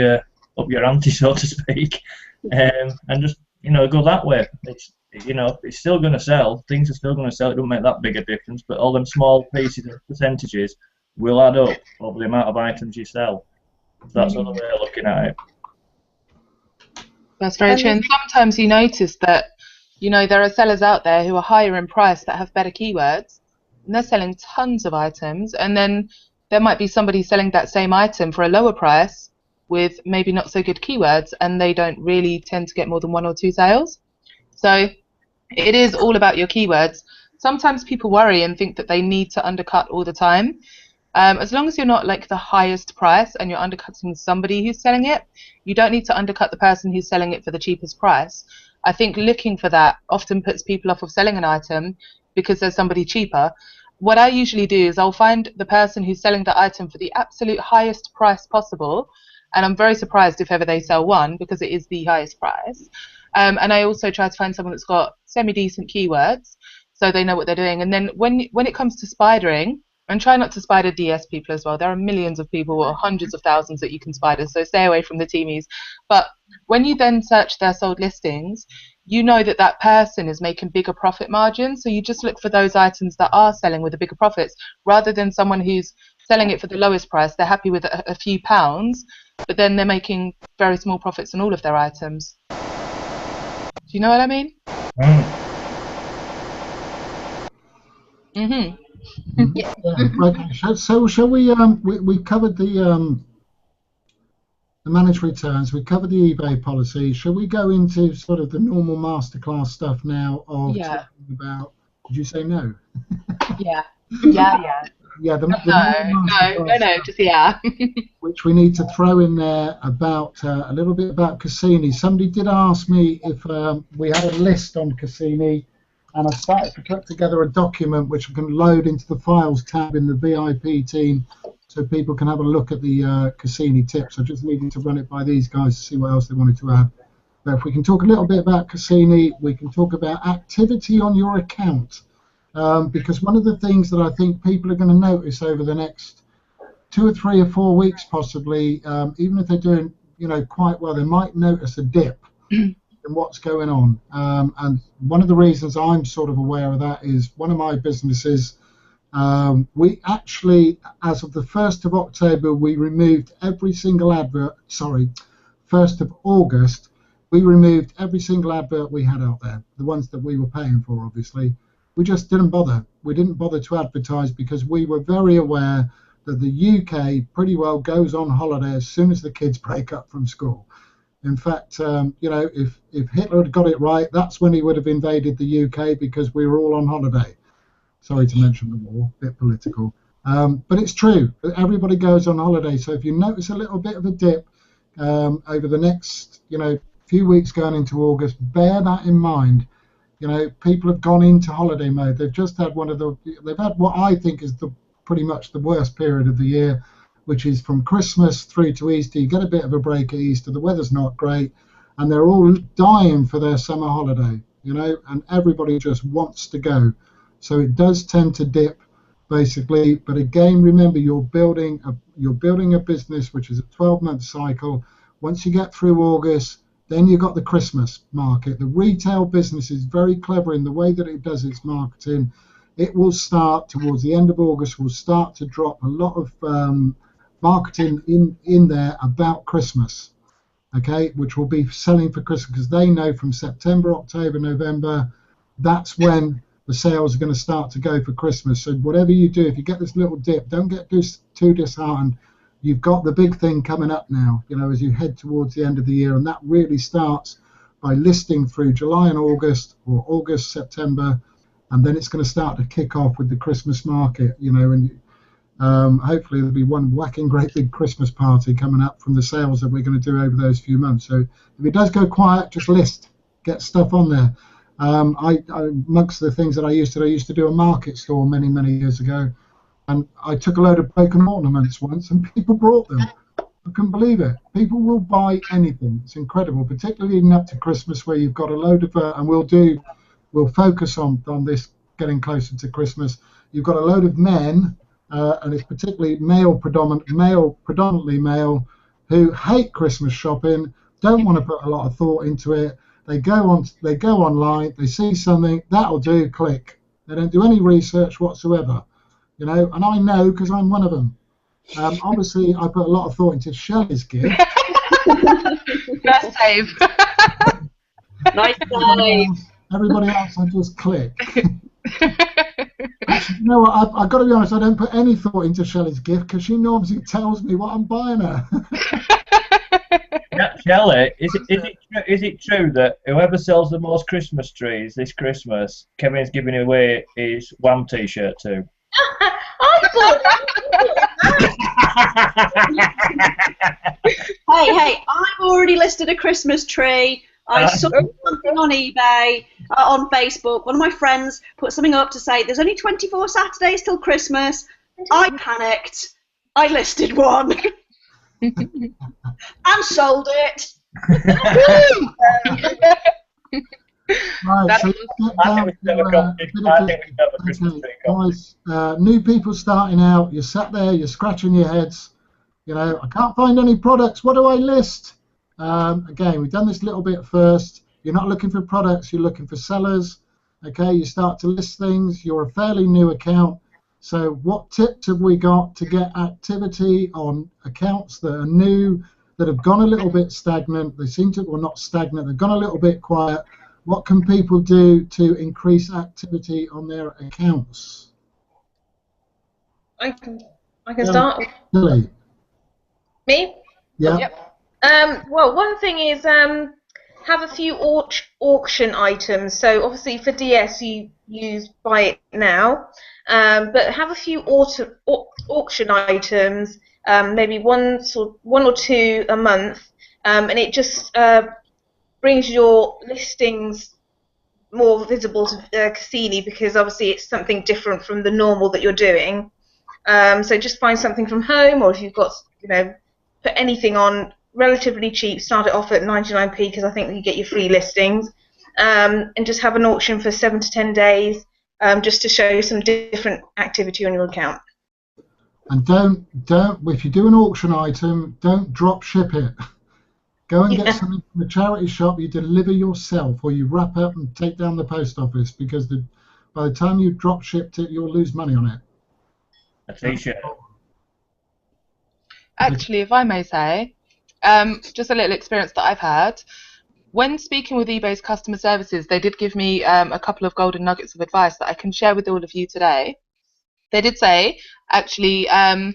[SPEAKER 1] your ante, so to speak, and just, you know, go that way. It's, you know, it's still going to sell. Things are still going to sell. It don't make that big a difference, but all them small pieces of percentages will add up over the amount of items you sell. So that's another way of looking at it.
[SPEAKER 3] That's very true. And sometimes you notice that, you know, there are sellers out there who are higher in price that have better keywords, and they're selling tons of items, and then there might be somebody selling that same item for a lower price with maybe not so good keywords, and they don't really tend to get more than 1 or 2 sales. So it is all about your keywords. sometimes people worry and think that they need to undercut all the time. As long as you're not like the highest price and you're undercutting somebody who's selling it, you don't need to undercut the person who's selling it for the cheapest price. I think looking for that often puts people off of selling an item because there's somebody cheaper. What I usually do is I'll find the person who's selling the item for the absolute highest price possible, and I'm very surprised if ever they sell one because it is the highest price. And I also try to find someone that's got semi-decent keywords so they know what they're doing. And then when it comes to spidering, and try not to spider DS people as well. There are millions of people or hundreds of thousands that you can spider, so stay away from the teamies. But when you then search their sold listings, you know that that person is making bigger profit margins, so you just look for those items that are selling with the bigger profits, rather than someone who's selling it for the lowest price. They're happy with a few pounds, but then they're making very small profits on all of their items. Do you know what I mean?
[SPEAKER 2] Yeah. Okay. So shall we? We covered the managed returns. We covered the eBay policy. Shall we go into sort of the normal masterclass stuff now? Of talking about. Did you say no?
[SPEAKER 3] Yeah.
[SPEAKER 2] Yeah.
[SPEAKER 3] No. Just yeah.
[SPEAKER 2] Which we need to throw in there about a little bit about Cassini. Somebody did ask me if we had a list on Cassini. And I started to put together a document which I can load into the files tab in the VIP team so people can have a look at the Cassini tips. I just needed to run it by these guys to see what else they wanted to add. But if we can talk a little bit about Cassini, we can talk about activity on your account. Because one of the things that I think people are going to notice over the next 2 or 3 or 4 weeks possibly, even if they're doing quite well, they might notice a dip. What's going on, and one of the reasons I'm sort of aware of that is one of my businesses, we actually, as of the 1st of October, we removed every single advert, 1st of August, we removed every single advert we had out there, the ones that we were paying for, obviously. We just didn't bother. We didn't bother to advertise because we were very aware that the UK pretty well goes on holiday as soon as the kids break up from school. In fact, if Hitler had got it right, that's when he would have invaded the UK because we were all on holiday. Sorry to mention the war, a bit political. But it's true. Everybody goes on holiday. So if you notice a little bit of a dip over the next, few weeks going into August, bear that in mind. People have gone into holiday mode. They've just had they've had what I think is pretty much the worst period of the year, which is from Christmas through to Easter. You get a bit of a break at Easter, the weather's not great, and they're all dying for their summer holiday, and everybody just wants to go. So it does tend to dip, basically, but again, remember, you're building a business which is a 12-month cycle. Once you get through August, then you've got the Christmas market. The retail business is very clever in the way that it does its marketing. It will start, towards the end of August, will start to drop a lot of marketing in there about Christmas, okay, which will be selling for Christmas, because they know from September, October, November, that's when the sales are going to start to go for Christmas. So whatever you do, if you get this little dip, don't get too disheartened. You've got the big thing coming up now, as you head towards the end of the year, and that really starts by listing through July and August, or August, September, and then it's going to start to kick off with the Christmas market, and hopefully there'll be one whacking great big Christmas party coming up from the sales that we're going to do over those few months. So if it does go quiet, just get stuff on there. Amongst the things that I used to do a market store many years ago, and I took a load of broken ornaments once, and people brought them. I couldn't believe it. People will buy anything. It's incredible, particularly leading up to Christmas, where you've got a load of, and we'll focus on this getting closer to Christmas. You've got a load of men. And it's particularly predominantly male, who hate Christmas shopping, don't want to put a lot of thought into it. They go online, they see something, that'll do, click. They don't do any research whatsoever, and I know because I'm one of them. Obviously, I put a lot of thought into Shelley's gift.
[SPEAKER 3] Best save.
[SPEAKER 4] Nice save.
[SPEAKER 2] Everybody else, I just click. Actually, you know what? I've got to be honest. I don't put any thought into Shelley's gift because she normally tells me what I'm buying her.
[SPEAKER 1] Yeah, Shelley, is it is it true that whoever sells the most Christmas trees this Christmas, Kevin's giving away his Wham T-shirt to?
[SPEAKER 5] I thought
[SPEAKER 4] Hey, I've already listed a Christmas tree. I saw something on eBay, on Facebook. One of my friends put something up to say there's only 24 Saturdays till Christmas. I panicked. I listed one and sold it.
[SPEAKER 2] Right, so let's get down guys, new people starting out, you're sat there, you're scratching your heads, you know, I can't find any products, what do I list? Again, we've done this little bit first. You're not looking for products, you're looking for sellers. Okay, you start to list things, you're a fairly new account. So what tips have we got to get activity on accounts that are new, that have gone a little bit stagnant? They seem to, well, not stagnant, they've gone a little bit quiet. What can people do to increase activity on their accounts?
[SPEAKER 5] I can start.
[SPEAKER 2] Billy.
[SPEAKER 5] Me?
[SPEAKER 2] Yeah.
[SPEAKER 5] Yep. Well, one thing is have a few auction items. So obviously for DS you use buy it now, but have a few auction items, maybe one or two a month, and it just brings your listings more visible to Cassini, because obviously it's something different from the normal that you're doing. So just find something from home, or if you've got, you know, put anything on relatively cheap, start it off at 99p, because I think you get your free listings, and just have an auction for 7 to 10 days, just to show some different activity on your account.
[SPEAKER 2] And don't if you do an auction item, don't drop ship it. Go and get something from a charity shop you deliver yourself, or you wrap up and take down the post office, because by the time you've drop shipped it, you'll lose money on it.
[SPEAKER 1] A T-shirt.
[SPEAKER 3] Actually, if I may say, just a little experience that I've had. When speaking with eBay's customer services, they did give me a couple of golden nuggets of advice that I can share with all of you today. They did say, actually, that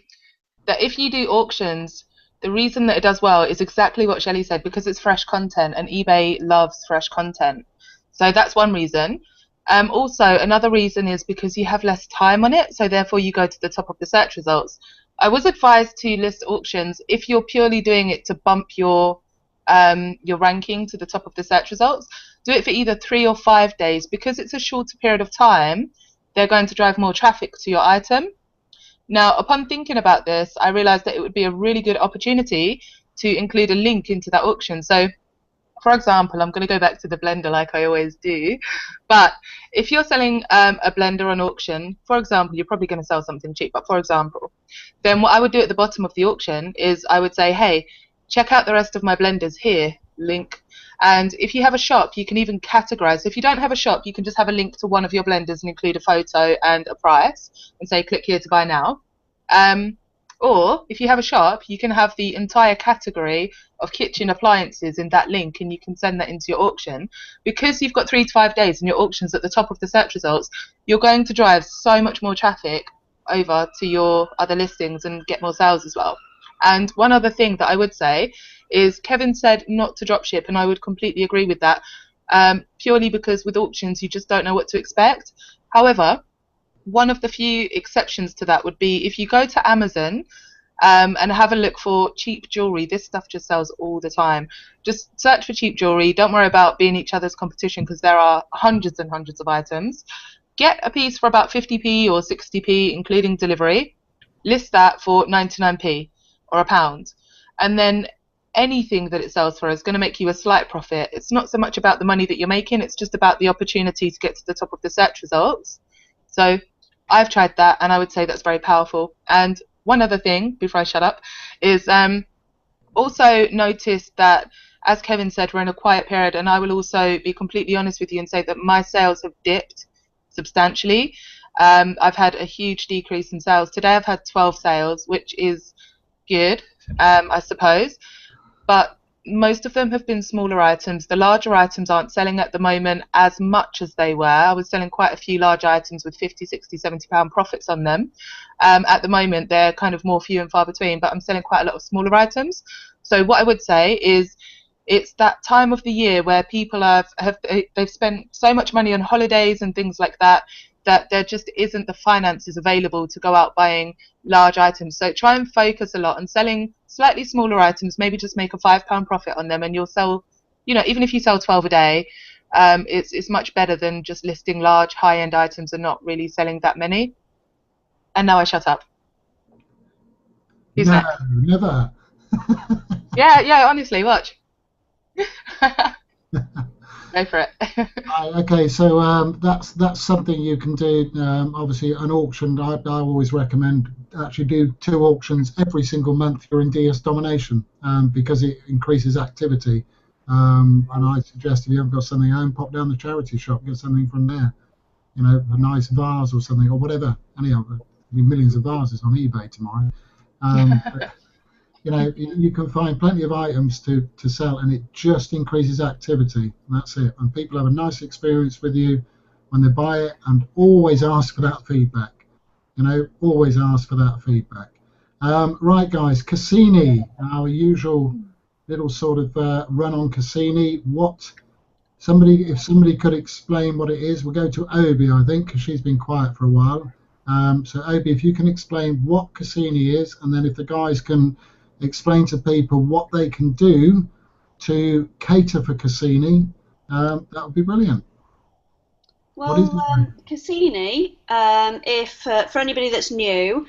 [SPEAKER 3] if you do auctions, the reason that it does well is exactly what Shelley said, because it's fresh content, and eBay loves fresh content. So that's one reason. Also, another reason is because you have less time on it, so therefore you go to the top of the search results. I was advised to list auctions if you're purely doing it to bump your ranking to the top of the search results. Do it for either 3 or 5 days, because it's a shorter period of time. They're going to drive more traffic to your item. Now, upon thinking about this, I realized that it would be a really good opportunity to include a link into that auction. So, for example, I'm going to go back to the blender like I always do, but if you're selling a blender on auction, for example, you're probably going to sell something cheap, but for example, then what I would do at the bottom of the auction is I would say, hey, check out the rest of my blenders here, link. And if you have a shop, you can even categorize. So if you don't have a shop, you can just have a link to one of your blenders and include a photo and a price and say, click here to buy now. Or if you have a shop, you can have the entire category of kitchen appliances in that link, and you can send that into your auction. Because you've got 3 to 5 days and your auction's at the top of the search results, you're going to drive so much more traffic over to your other listings and get more sales as well. And one other thing that I would say is Kevin said not to drop ship, and I would completely agree with that, purely because with auctions you just don't know what to expect. However, one of the few exceptions to that would be if you go to Amazon and have a look for cheap jewelry. This stuff just sells all the time. Just search for cheap jewelry. Don't worry about being each other's competition, because there are hundreds and hundreds of items. Get a piece for about 50p or 60p, including delivery. List that for 99p or £1. And then anything that it sells for is going to make you a slight profit. It's not so much about the money that you're making, it's just about the opportunity to get to the top of the search results. So I've tried that, and I would say that's very powerful. And one other thing before I shut up is also notice that, as Kevin said, we're in a quiet period, and I will also be completely honest with you and say that my sales have dipped substantially. I've had a huge decrease in sales. Today I've had 12 sales, which is good, I suppose, but most of them have been smaller items. The larger items aren't selling at the moment as much as they were. I was selling quite a few large items with 50, 60, 70 pound profits on them. At the moment they're kind of more few and far between, but I'm selling quite a lot of smaller items. So what I would say is It's that time of the year where people they've spent so much money on holidays and things like that, that there just isn't the finances available to go out buying large items. So try and focus a lot on selling slightly smaller items, maybe just make a £5 profit on them, and you'll sell, even if you sell 12 a day, it's much better than just listing large high-end items and not really selling that many. And now I shut up. Who's
[SPEAKER 2] No,
[SPEAKER 3] next?
[SPEAKER 2] never.
[SPEAKER 3] Yeah, honestly, watch. Go for it.
[SPEAKER 2] Right, okay, so that's something you can do. Obviously, an auction. I always recommend actually do 2 auctions every single month during DS domination, because it increases activity. And I suggest if you haven't got something at home, pop down the charity shop, get something from there. A nice vase or something, or whatever. Anyhow, millions of vases on eBay tomorrow. But, you can find plenty of items to sell, and it just increases activity. And that's it. And people have a nice experience with you when they buy it, and always ask for that feedback. Always ask for that feedback. Right, guys, Cassini, our usual little sort of run on Cassini. If somebody could explain what it is, we'll go to Obi, I think, because she's been quiet for a while. So Obi, if you can explain what Cassini is, and then if the guys can explain to people what they can do to cater for Cassini, that would be brilliant.
[SPEAKER 4] Well, Cassini, for anybody that's new,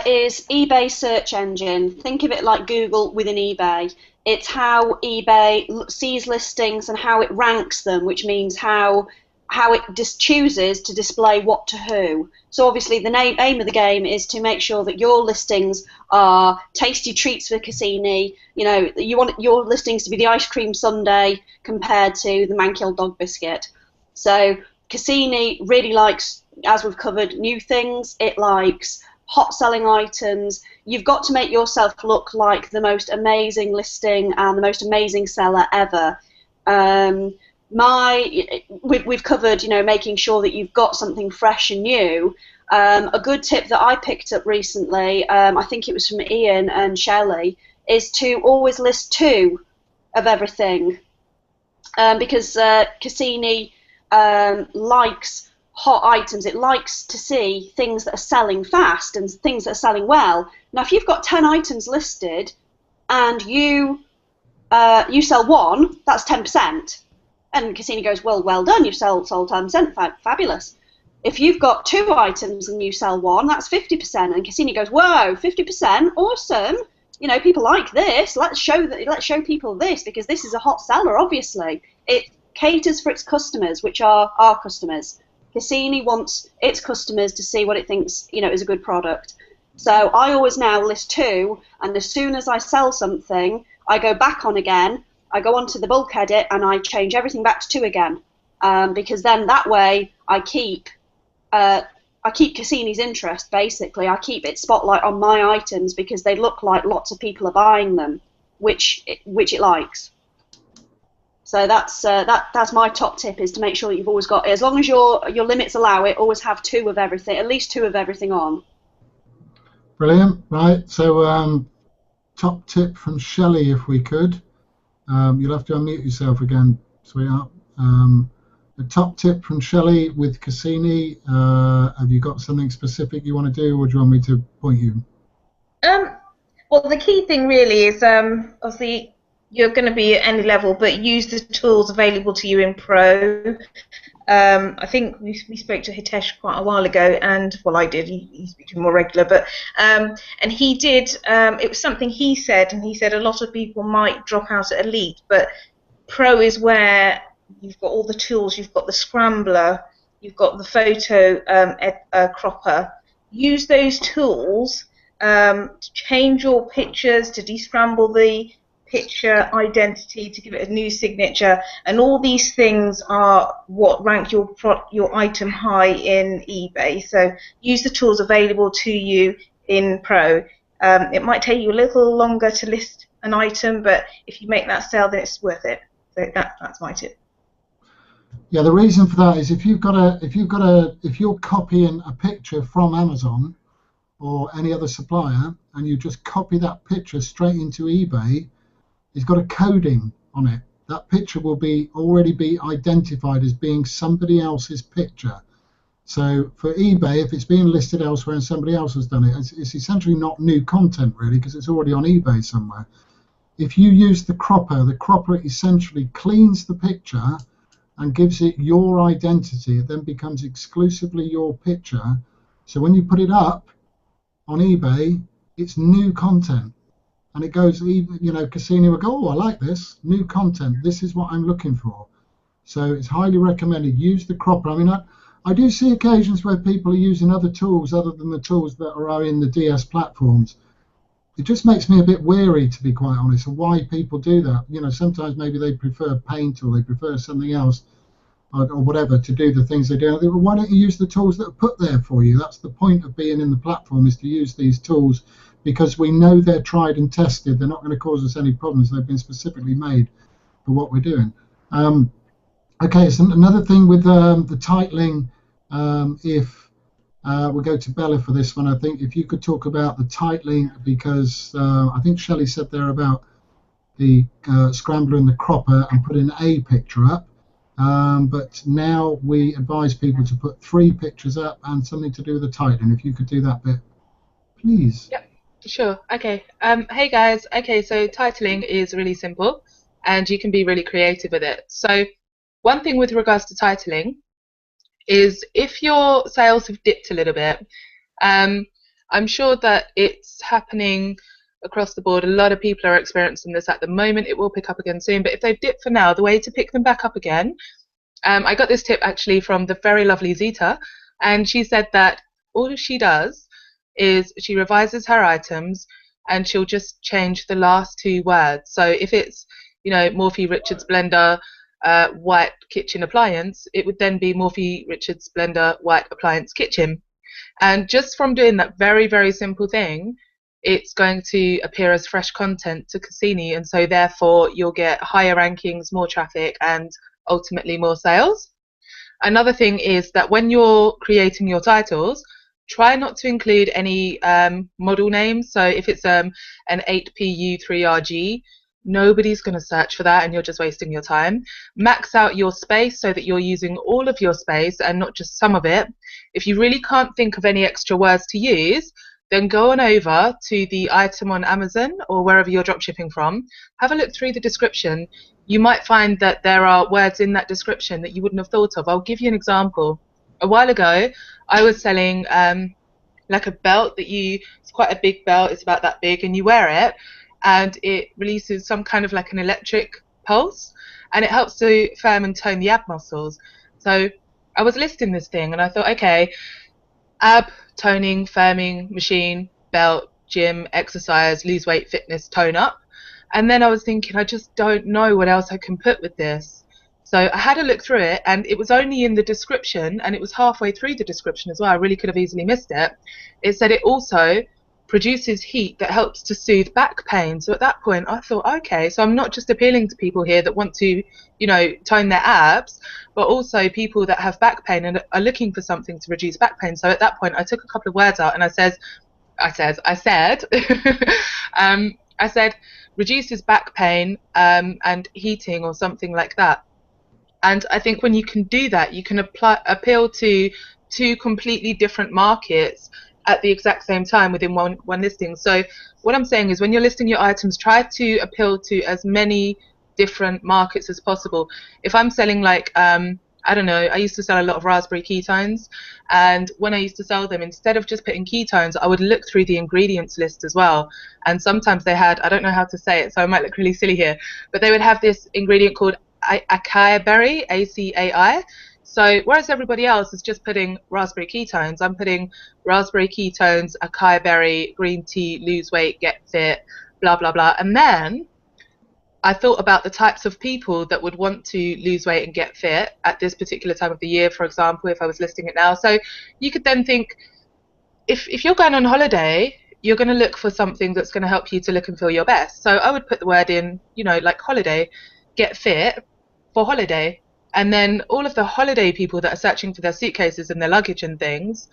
[SPEAKER 4] is eBay search engine. Think of it like Google within eBay. It's how eBay sees listings and how it ranks them, which means how it just chooses to display what to who. So obviously the aim of the game is to make sure that your listings are tasty treats for Cassini. You want your listings to be the ice cream sundae compared to the man-killed dog biscuit. So Cassini really likes, as we've covered, new things. It likes hot selling items. You've got to make yourself look like the most amazing listing and the most amazing seller ever. We've covered, making sure that you've got something fresh and new. A good tip that I picked up recently, I think it was from Ian and Shelley, is to always list 2 of everything, because Cassini likes hot items. It likes to see things that are selling fast and things that are selling well. Now, if you've got 10 items listed and you sell 1, that's 10%. And Cassini goes, well done, you've sold 10%, fabulous. If you've got 2 items and you sell 1, that's 50%. And Cassini goes, whoa, 50%, awesome. People like this. Let's show people this, because this is a hot seller. Obviously, it caters for its customers, which are our customers. Cassini wants its customers to see what it thinks, is a good product. So I always now list 2, and as soon as I sell something, I go back on again. I go onto the bulk edit and I change everything back to 2 again, because then that way I keep Cassini's interest. Basically, I keep its spotlight on my items because they look like lots of people are buying them, which it likes. So that's my top tip, is to make sure that you've always got, as long as your limits allow it, always have 2 of everything, at least 2 of everything on.
[SPEAKER 2] Brilliant. Right. So top tip from Shelley, if we could. You'll have to unmute yourself again, sweetheart. The top tip from Shelley with Cassini. Have you got something specific you want to do, or do you want me to point you?
[SPEAKER 5] Well, the key thing really is, obviously, you're going to be at any level, but use the tools available to you in Pro. I think we spoke to Hitesh quite a while ago, and well, I did. He's become more regular, but and he did. It was something he said, and he said a lot of people might drop out at Elite, but Pro is where you've got all the tools. You've got the scrambler, you've got the photo cropper. Use those tools to change your pictures, to descramble the picture identity, to give it a new signature, and all these things are what rank your item high in eBay. So use the tools available to you in Pro. It might take you a little longer to list an item, but if you make that sale, then it's worth it. So that's my tip.
[SPEAKER 2] Yeah, the reason for that is if you're copying a picture from Amazon or any other supplier, and you just copy that picture straight into eBay, it's got a coding on it, that picture will already be identified as being somebody else's picture. So for eBay, if it's being listed elsewhere and somebody else has done it, it's essentially not new content really, because it's already on eBay somewhere. If you use the cropper essentially cleans the picture and gives it your identity. It then becomes exclusively your picture. So when you put it up on eBay, it's new content. And it goes, Cassini will go, oh, I like this, new content. This is what I'm looking for. So it's highly recommended. Use the cropper. I mean, I do see occasions where people are using other tools other than the tools that are in the DS platforms. It just makes me a bit wary, to be quite honest, of why people do that. Sometimes maybe they prefer Paint or they prefer something else or whatever to do the things they do. I think, well, why don't you use the tools that are put there for you? That's the point of being in the platform, is to use these tools because we know they're tried and tested. They're not going to cause us any problems. They've been specifically made for what we're doing. Okay, so another thing with the titling, if we'll go to Bella for this one. I think if you could talk about the titling, because I think Shelley said there about the scrambler and the cropper and putting a picture up. But now we advise people to put 3 pictures up and something to do with the titling. If you could do that bit, please.
[SPEAKER 3] Yep, sure. Okay. Hey guys. Okay, so titling is really simple, and you can be really creative with it. So one thing with regards to titling is if your sales have dipped a little bit, I'm sure that it's happening across the board. A lot of people are experiencing this at the moment. It will pick up again soon, but if they've dipped for now, the way to pick them back up again, I got this tip actually from the very lovely Zita, and she said that all she does is she revises her items and she'll just change the last 2 words. So if it's, Morphy Richards blender, white kitchen appliance, it would then be Morphy Richards blender, white appliance kitchen. And just from doing that very, very simple thing, it's going to appear as fresh content to Cassini, and so therefore you'll get higher rankings, more traffic, and ultimately more sales. Another thing is that when you're creating your titles, try not to include any model names. So if it's an 8PU3RG, nobody's going to search for that and you're just wasting your time. Max out your space so that you're using all of your space and not just some of it. If you really can't think of any extra words to use, then go on over to the item on Amazon or wherever you're dropshipping from. Have a look through the description. You might find that there are words in that description that you wouldn't have thought of. I'll give you an example. A while ago, I was selling like a belt it's quite a big belt, it's about that big, and you wear it, and it releases some kind of like an electric pulse, and it helps to firm and tone the ab muscles. So I was listing this thing, and I thought, okay, ab, toning, firming, machine, belt, gym, exercise, lose weight, fitness, tone up. And then I was thinking, I just don't know what else I can put with this. So I had a look through it, and it was only in the description, and it was halfway through the description as well. I really could have easily missed it. It said it also produces heat that helps to soothe back pain. So at that point I thought, okay, so I'm not just appealing to people here that want to, tone their abs, but also people that have back pain and are looking for something to reduce back pain. So at that point I took a couple of words out and I said I said reduces back pain and heating or something like that. And I think when you can do that, you can appeal to 2 completely different markets at the exact same time within one listing. So what I'm saying is when you're listing your items, try to appeal to as many different markets as possible. If I'm selling like, I don't know, I used to sell a lot of raspberry ketones, and when I used to sell them, instead of just putting ketones, I would look through the ingredients list as well. And sometimes they had, I don't know how to say it, so I might look really silly here, but they would have this ingredient called acai berry, ACAI. So whereas everybody else is just putting raspberry ketones, I'm putting raspberry ketones, acai berry, green tea, lose weight, get fit, blah, blah, blah. And then I thought about the types of people that would want to lose weight and get fit at this particular time of the year, for example, if I was listing it now. So you could then think, if you're going on holiday, you're going to look for something that's going to help you to look and feel your best. So I would put the word in, like holiday, get fit for holiday. And then all of the holiday people that are searching for their suitcases and their luggage and things,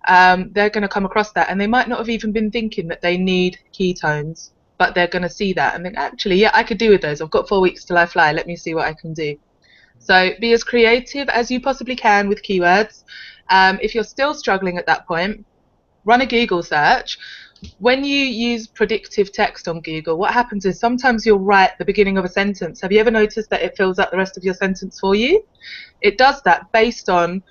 [SPEAKER 3] they're going to come across that, and they might not have even been thinking that they need ketones. but they're going to see that and think, actually, yeah, I could do with those. I've got 4 weeks till I fly. Let me see what I can do. So be as creative as you possibly can with keywords. If you're still struggling at that point, run a Google search. When you use predictive text on Google, what happens is sometimes you'll write the beginning of a sentence. Have you ever noticed that it fills out the rest of your sentence for you? It does that based on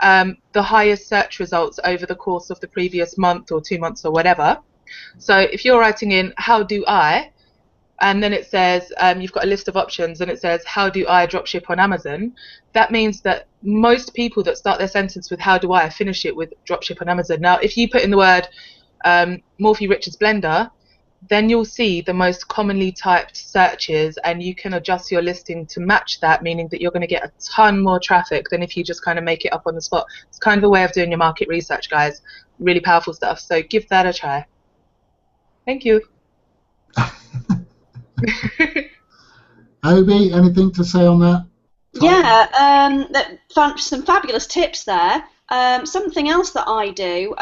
[SPEAKER 3] the highest search results over the course of the previous month or 2 months or whatever. So if you're writing in, how do I, and then it says, you've got a list of options and it says, how do I dropship on Amazon? That means that most people that start their sentence with how do I finish it with dropship on Amazon. Now, if you put in the word Morphy Richards Blender, then you'll see the most commonly typed searches, and you can adjust your listing to match that, meaning that you're going to get a ton more traffic than if you just kind of make it up on the spot. It's kind of a way of doing your market research, guys. Really powerful stuff. So give that a try. Thank you.
[SPEAKER 2] Obi, anything to say on that?
[SPEAKER 4] Yeah, some fabulous tips there. Something else that I do,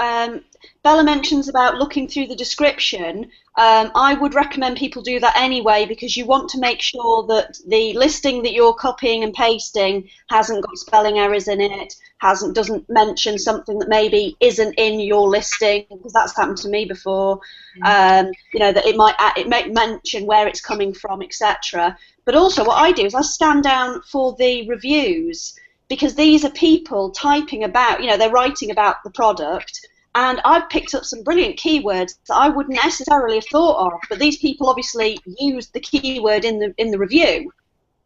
[SPEAKER 4] Bella mentions about looking through the description. I would recommend people do that anyway, because you want to make sure that the listing that you're copying and pasting hasn't got spelling errors in it, doesn't mention something that maybe isn't in your listing, because that's happened to me before. You know, that it might mention where it's coming from, etc. But also what I do is I scan down for the reviews, because these are people typing about, you know, they're writing about the product, and I've picked up some brilliant keywords that I wouldn't necessarily have thought of, but these people obviously used the keyword in the review.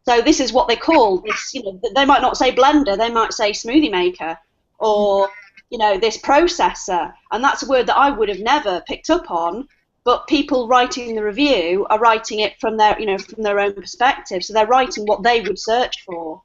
[SPEAKER 4] So this is what they call this, you know, they might not say blender, they might say smoothie maker, or, you know, this processor, and that's a word that I would have never picked up on, but people writing the review are writing it from their, you know, from their own perspective, so they're writing what they would search for.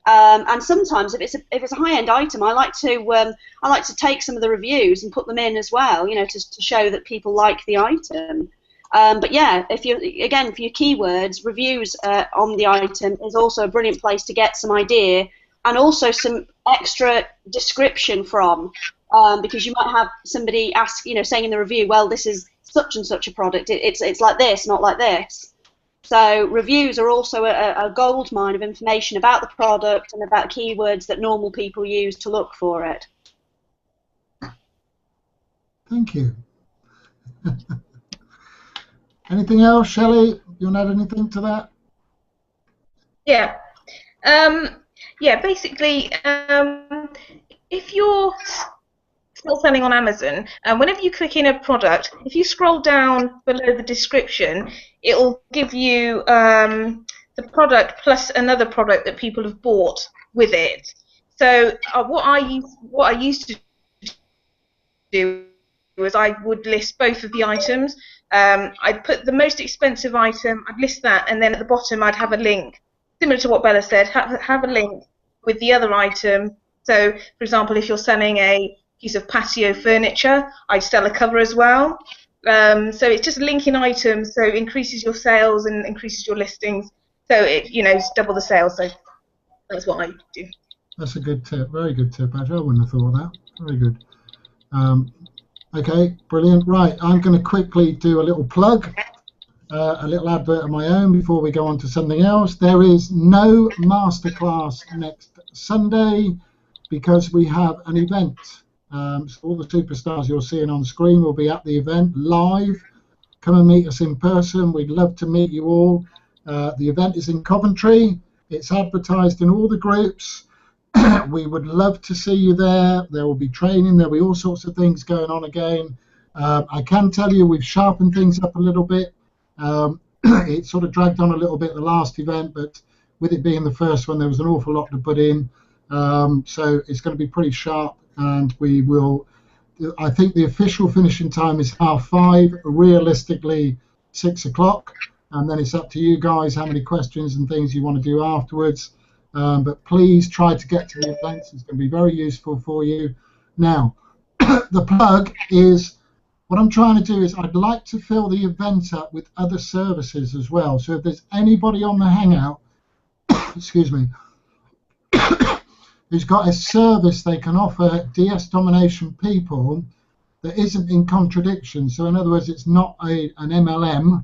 [SPEAKER 4] And sometimes, if it's a high-end item, I like to take some of the reviews and put them in as well, you know, to show that people like the item. But yeah, for your keywords, reviews on the item is also a brilliant place to get some idea, and also some extra description from, because you might have somebody ask, you know, saying in the review, well, this is such and such a product. It's like this, not like this. So reviews are also a gold mine of information about the product and about keywords that normal people use to look for it.
[SPEAKER 2] Thank you. Anything else, Shelley? You want to add anything to that?
[SPEAKER 5] Yeah. Yeah, basically, if you're still selling on Amazon, and whenever you click in a product, if you scroll down below the description, it'll give you the product plus another product that people have bought with it. So what I used to do was I would list both of the items. I'd put the most expensive item, I'd list that, and then at the bottom I'd have a link, similar to what Bella said, have a link with the other item. So, for example, if you're selling a piece of patio furniture, I'd sell a cover as well. So it's just linking items, so it increases your sales and increases your listings. So it, you know, it's double the sales. So that's what I do.
[SPEAKER 2] That's a good tip, very good tip, actually. I wouldn't have thought of that. Very good. Okay, brilliant. Right, I'm going to quickly do a little plug, a little advert of my own before we go on to something else. There is no masterclass next Sunday because we have an event. So all the superstars you're seeing on screen will be at the event live. Come and meet us in person. We'd love to meet you all. The event is in Coventry. It's advertised in all the groups. We would love to see you there. There will be training. There will be all sorts of things going on again. I can tell you we've sharpened things up a little bit. It sort of dragged on a little bit the last event, but with it being the first one, there was an awful lot to put in. So it's going to be pretty sharp, and we will, I think the official finishing time is 5:30, realistically 6 o'clock, and then it's up to you guys how many questions and things you want to do afterwards. But please try to get to the events. It's going to be very useful for you. Now, the plug is, what I'm trying to do is I'd like to fill the event up with other services as well. So if there's anybody on the Hangout, excuse me, who's got a service they can offer DS domination people that isn't in contradiction. So in other words, it's not an MLM,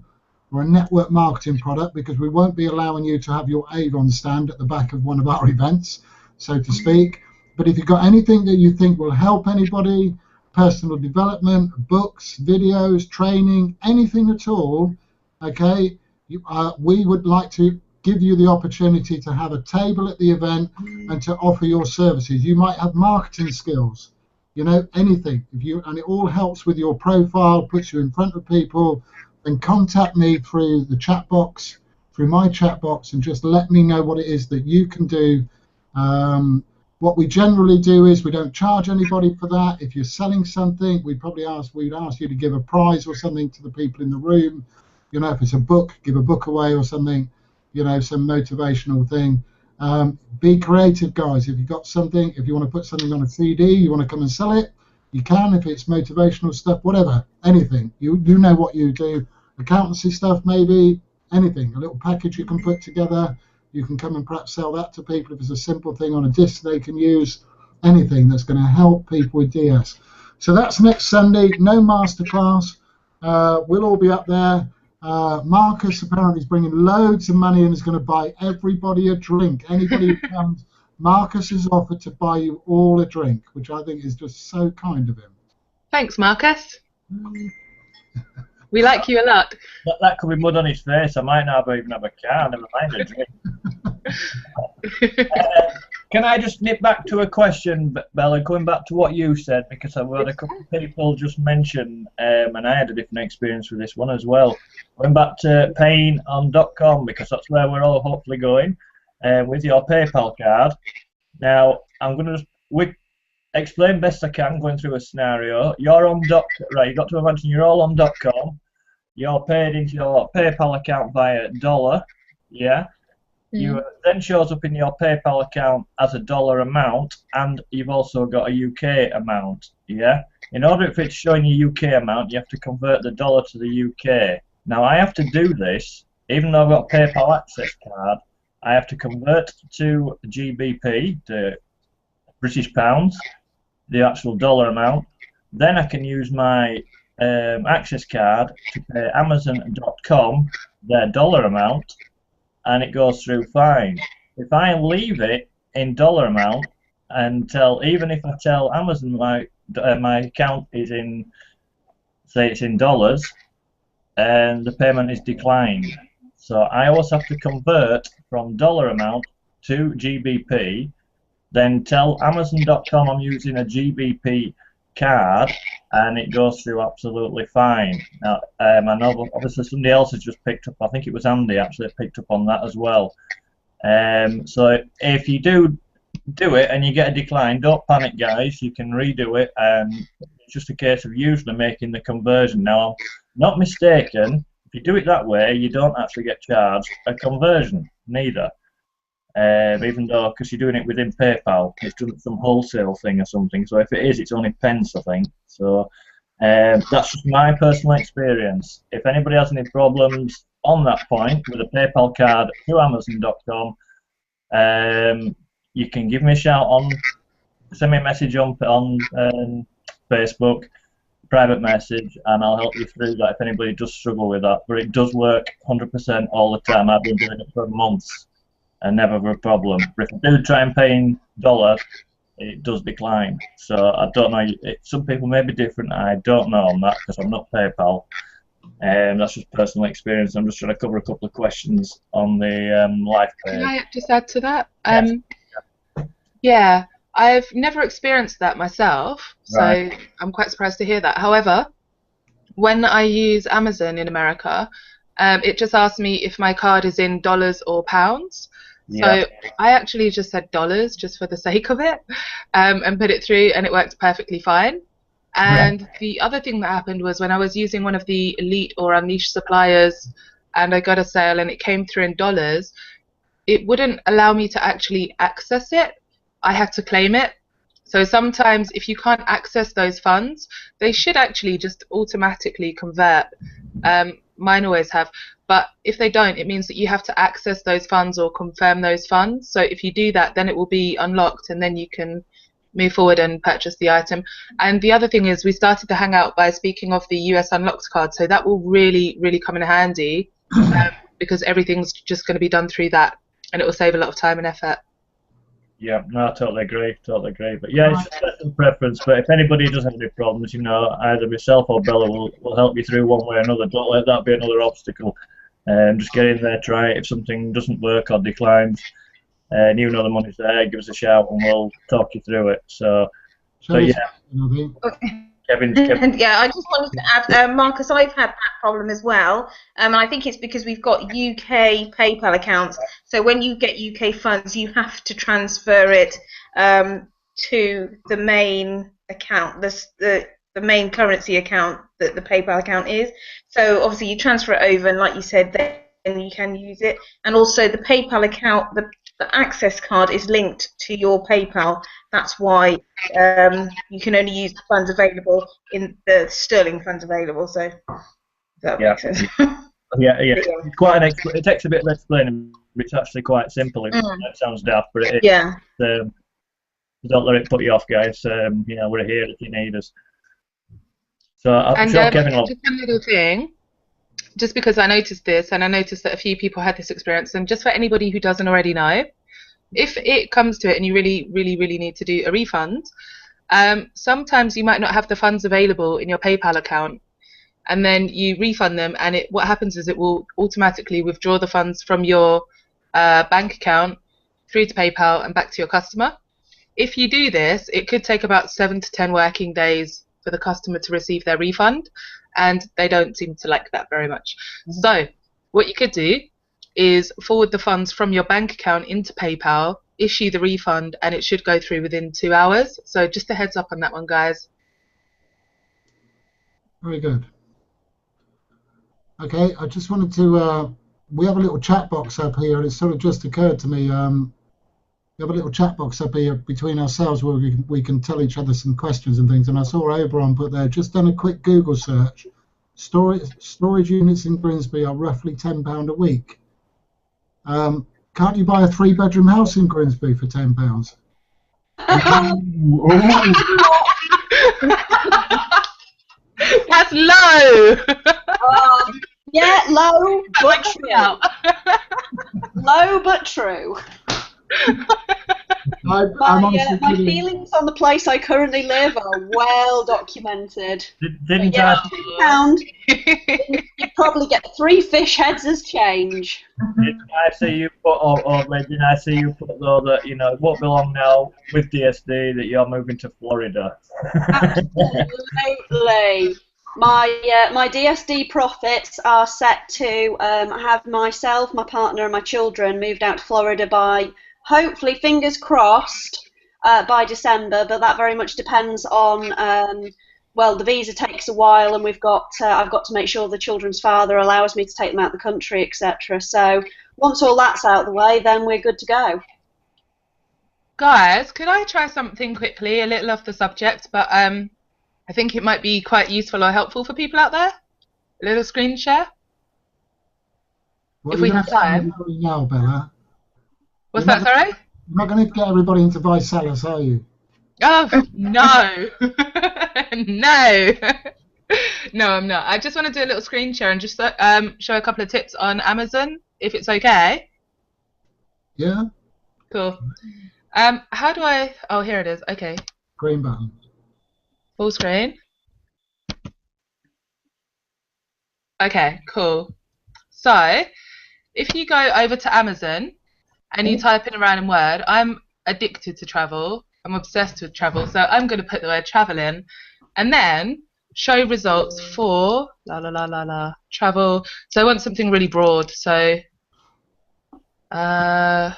[SPEAKER 2] or a network marketing product, because we won't be allowing you to have your Avon stand at the back of one of our events, so to speak. But if you've got anything that you think will help anybody, personal development, books, videos, training, anything at all, okay, we would like to give you the opportunity to have a table at the event and to offer your services. You might have marketing skills, you know, anything. And it all helps with your profile, puts you in front of people. Then contact me through the chat box, through my chat box, and just let me know what it is that you can do. What we generally do is we don't charge anybody for that. If you're selling something, we'd ask you to give a prize or something to the people in the room. You know, if it's a book, give a book away or something, you know, some motivational thing. Be creative, guys. If you've got something, if you want to put something on a CD, you want to come and sell it, you can. If it's motivational stuff, whatever, anything. You know what you do. Accountancy stuff, maybe, anything. A little package you can put together. You can come and perhaps sell that to people. If it's a simple thing on a disc they can use, anything that's going to help people with DS. So that's next Sunday. No masterclass. We'll all be up there. Marcus apparently is bringing loads of money and is going to buy everybody a drink. Anybody who comes, Marcus has offered to buy you all a drink, which I think is just so kind of him.
[SPEAKER 3] Thanks, Marcus. We like you a lot.
[SPEAKER 1] That could be mud on his face. I might not even have a car, never mind a drink. Can I just nip back to a question, Bella, going back to what you said, because I've had a couple of people just mention, and I had a different experience with this one as well. Going back to paying on .com, because that's where we're all hopefully going, with your PayPal card. Now, I'm going to just explain best I can, going through a scenario. You're on right, you've got to imagine you're all on .com. You're paid into your PayPal account via dollar, yeah? You then shows up in your PayPal account as a dollar amount, and you've also got a UK amount, yeah? In order for it to show in your UK amount, you have to convert the dollar to the UK. Now, I have to do this, even though I've got a PayPal Access card, I have to convert to GBP, the British pounds, the actual dollar amount. Then I can use my Access card to pay Amazon.com their dollar amount, and it goes through fine. If I leave it in dollar amount and even if I tell Amazon my account is in, say it's in dollars, and the payment is declined. So I always have to convert from dollar amount to GBP, then tell Amazon.com I'm using a GBP card, and it goes through absolutely fine. Now, I know obviously somebody else has just picked up, I think it was Andy actually picked up on that as well. So if you do it and you get a decline, don't panic, guys. You can redo it, and it's just a case of usually making the conversion. Now, I'm not mistaken, if you do it that way, you don't actually get charged a conversion, neither. Even though, because you're doing it within PayPal, it's done some wholesale thing or something. So if it is, it's only pence, I think. So that's just my personal experience. If anybody has any problems on that point with a PayPal card through Amazon.com, you can give me a shout send me a message on Facebook, private message, and I'll help you through that if anybody does struggle with that. But it does work 100% all the time. I've been doing it for months and never have a problem. But if I do try and pay in dollars, it does decline. So I don't know. Some people may be different. I don't know on that because I'm not PayPal. That's just personal experience. I'm just trying to cover a couple of questions on the live page.
[SPEAKER 3] Can I just add to that?
[SPEAKER 1] Yes.
[SPEAKER 3] Yeah, I've never experienced that myself, so
[SPEAKER 1] Right.
[SPEAKER 3] I'm quite surprised to hear that. However, when I use Amazon in America, it just asks me if my card is in dollars or pounds.
[SPEAKER 1] Yeah.
[SPEAKER 3] So I actually just said dollars just for the sake of it, and put it through, and it worked perfectly fine. And the other thing that happened was when I was using one of the elite or unleashed suppliers, and I got a sale and it came through in dollars, it wouldn't allow me to actually access it. I had to claim it. So sometimes if you can't access those funds, they should actually just automatically convert. Mine always have. But if they don't, it means that you have to access those funds or confirm those funds. So if you do that, then it will be unlocked, and then you can move forward and purchase the item. And the other thing is, we started the Hangout by speaking of the US Unlocked card, so that will really, really come in handy because everything's just going to be done through that, and it will save a lot of time and effort.
[SPEAKER 1] Yeah, no, I totally agree, totally agree. But yeah, it's just personal preference. But if anybody does have any problems, you know, either myself or Bella will help you through one way or another. Don't let that be another obstacle. Just get in there, try it. If something doesn't work or declines, and you know the money's there, give us a shout and we'll talk you through it. So yeah, Kevin.
[SPEAKER 5] Yeah, I just wanted to add, Marcus, I've had that problem as well, and I think it's because we've got UK PayPal accounts. So when you get UK funds, you have to transfer it to the main account, the main currency account that the PayPal account is. So obviously you transfer it over, and like you said, then you can use it. And also the PayPal account, the access card is linked to your PayPal. That's why you can only use the funds available in the sterling funds available. So that makes sense.
[SPEAKER 1] Yeah. It's quite it takes a bit of explaining, but it's actually quite simple. It sounds daft, but it is.
[SPEAKER 5] Yeah.
[SPEAKER 1] Don't let it put you off, guys. You know, we're here if you need us. So I'm sure Kevin will.
[SPEAKER 3] Just one little thing. Just because I noticed this, and I noticed that a few people had this experience, and just for anybody who doesn't already know, if it comes to it and you really, really, really need to do a refund, sometimes you might not have the funds available in your PayPal account, and then you refund them, and what happens is it will automatically withdraw the funds from your bank account through to PayPal and back to your customer. If you do this, it could take about 7 to 10 working days for the customer to receive their refund, and they don't seem to like that very much. So what you could do is forward the funds from your bank account into PayPal, issue the refund, and it should go through within 2 hours. So just a heads up on that one, guys.
[SPEAKER 2] Very good. Okay, I just wanted to, we have a little chat box up here, and it sort of just occurred to me, we have a little chat box up here between ourselves where we can tell each other some questions and things, and I saw Oberon put there, just done a quick Google search. Storage units in Grimsby are roughly £10 a week. Can't you buy a 3-bedroom house in Grimsby for £10?
[SPEAKER 3] That's low.
[SPEAKER 4] Yeah, low but true. Low but true. My feelings on the place I currently live are well documented.
[SPEAKER 1] Didn't
[SPEAKER 4] £10, you'd probably get 3 fish heads as change.
[SPEAKER 1] Didn't I see you put, didn't I see you put though that you know it won't be long now with DSD that you're moving to Florida?
[SPEAKER 4] Absolutely. My DSD profits are set to have myself, my partner, and my children moved out to Florida by, hopefully, fingers crossed, by December. But that very much depends on, well, the visa takes a while, and I've got to make sure the children's father allows me to take them out of the country, etc. So once all that's out of the way, then we're good to go.
[SPEAKER 3] Guys, could I try something quickly, a little off the subject, but I think it might be quite useful or helpful for people out there? A little screen share?
[SPEAKER 2] What
[SPEAKER 3] if we have time.
[SPEAKER 2] Now, Bella?
[SPEAKER 3] What's that, sorry?
[SPEAKER 2] You're not going to get everybody into Visalis, are you?
[SPEAKER 3] Oh, no. No. No, I'm not. I just want to do a little screen share and just show a couple of tips on Amazon, if it's okay.
[SPEAKER 2] Yeah.
[SPEAKER 3] Cool. How do I... Oh, here it is. Okay.
[SPEAKER 2] Green button.
[SPEAKER 3] Full screen. Okay, cool. So, if you go over to Amazon and you type in a random word, I'm addicted to travel. I'm obsessed with travel, so I'm going to put the word travel in, and then show results for travel. So I want something really broad. So I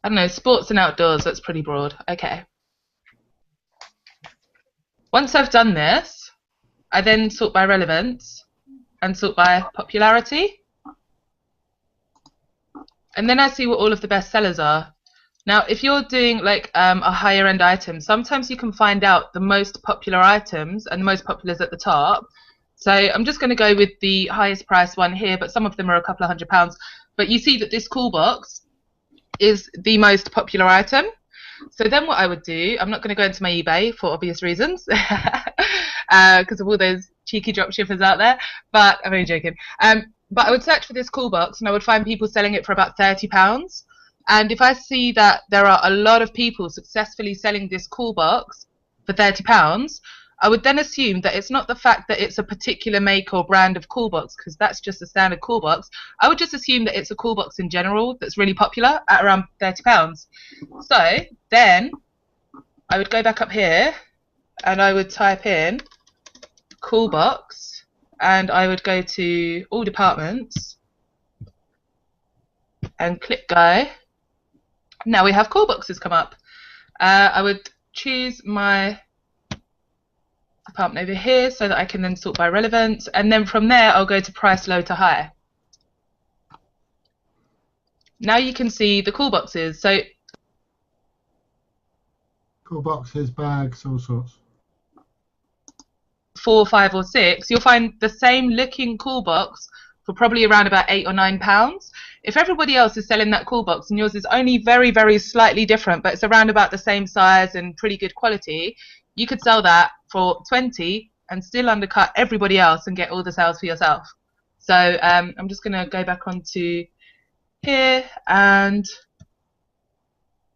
[SPEAKER 3] don't know, sports and outdoors. That's pretty broad. Okay. Once I've done this, I then sort by relevance and sort by popularity. And then I see what all of the best sellers are. Now, if you're doing like a higher end item, sometimes you can find out the most popular items and the most popular is at the top. So I'm just going to go with the highest price one here, but some of them are a couple of £100. But you see that this cool box is the most popular item. So then what I would do, I'm not going to go into my eBay for obvious reasons, because of all those cheeky dropshippers out there, but I'm only joking. But I would search for this cool box and I would find people selling it for about £30. And if I see that there are a lot of people successfully selling this cool box for £30, I would then assume that it's not the fact that it's a particular make or brand of cool box, because that's just a standard cool box. I would just assume that it's a cool box in general that's really popular at around £30. So then I would go back up here and I would type in cool box and I would go to all departments and click go. Now we have cool boxes come up. I would choose my department over here so that I can then sort by relevance, and then from there I'll go to price low to high. Now you can see the cool boxes. So
[SPEAKER 2] Cool boxes, bags, all sorts.
[SPEAKER 3] 4, 5 or 6, you'll find the same looking cool box for probably around about £8 or £9. If everybody else is selling that cool box and yours is only very, very slightly different, but it's around about the same size and pretty good quality, you could sell that for 20 and still undercut everybody else and get all the sales for yourself. So I'm just going to go back onto here and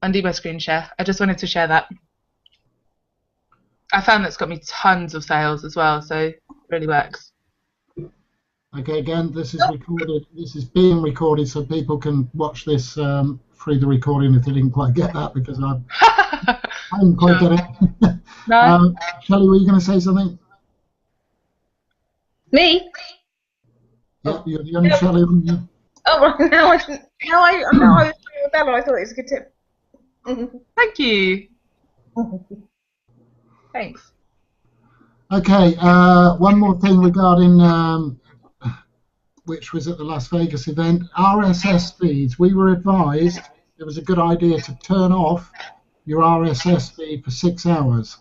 [SPEAKER 3] undo my screen share. I just wanted to share that. I found that's got me tons of sales as well, so it really works.
[SPEAKER 2] Okay, again, this is recorded. This is being recorded, so people can watch this through the recording if they didn't quite get that, because I didn't quite get it.
[SPEAKER 3] No.
[SPEAKER 2] Shelley, were you going to say something?
[SPEAKER 5] Me?
[SPEAKER 2] Yeah, you're the only Shelley, aren't you?
[SPEAKER 5] Oh, right, now I was doing a Bella. I thought it was a good tip.
[SPEAKER 3] Thank you. Thanks.
[SPEAKER 2] Okay, one more thing regarding which was at the Las Vegas event, RSS feeds. We were advised it was a good idea to turn off your RSS feed for 6 hours.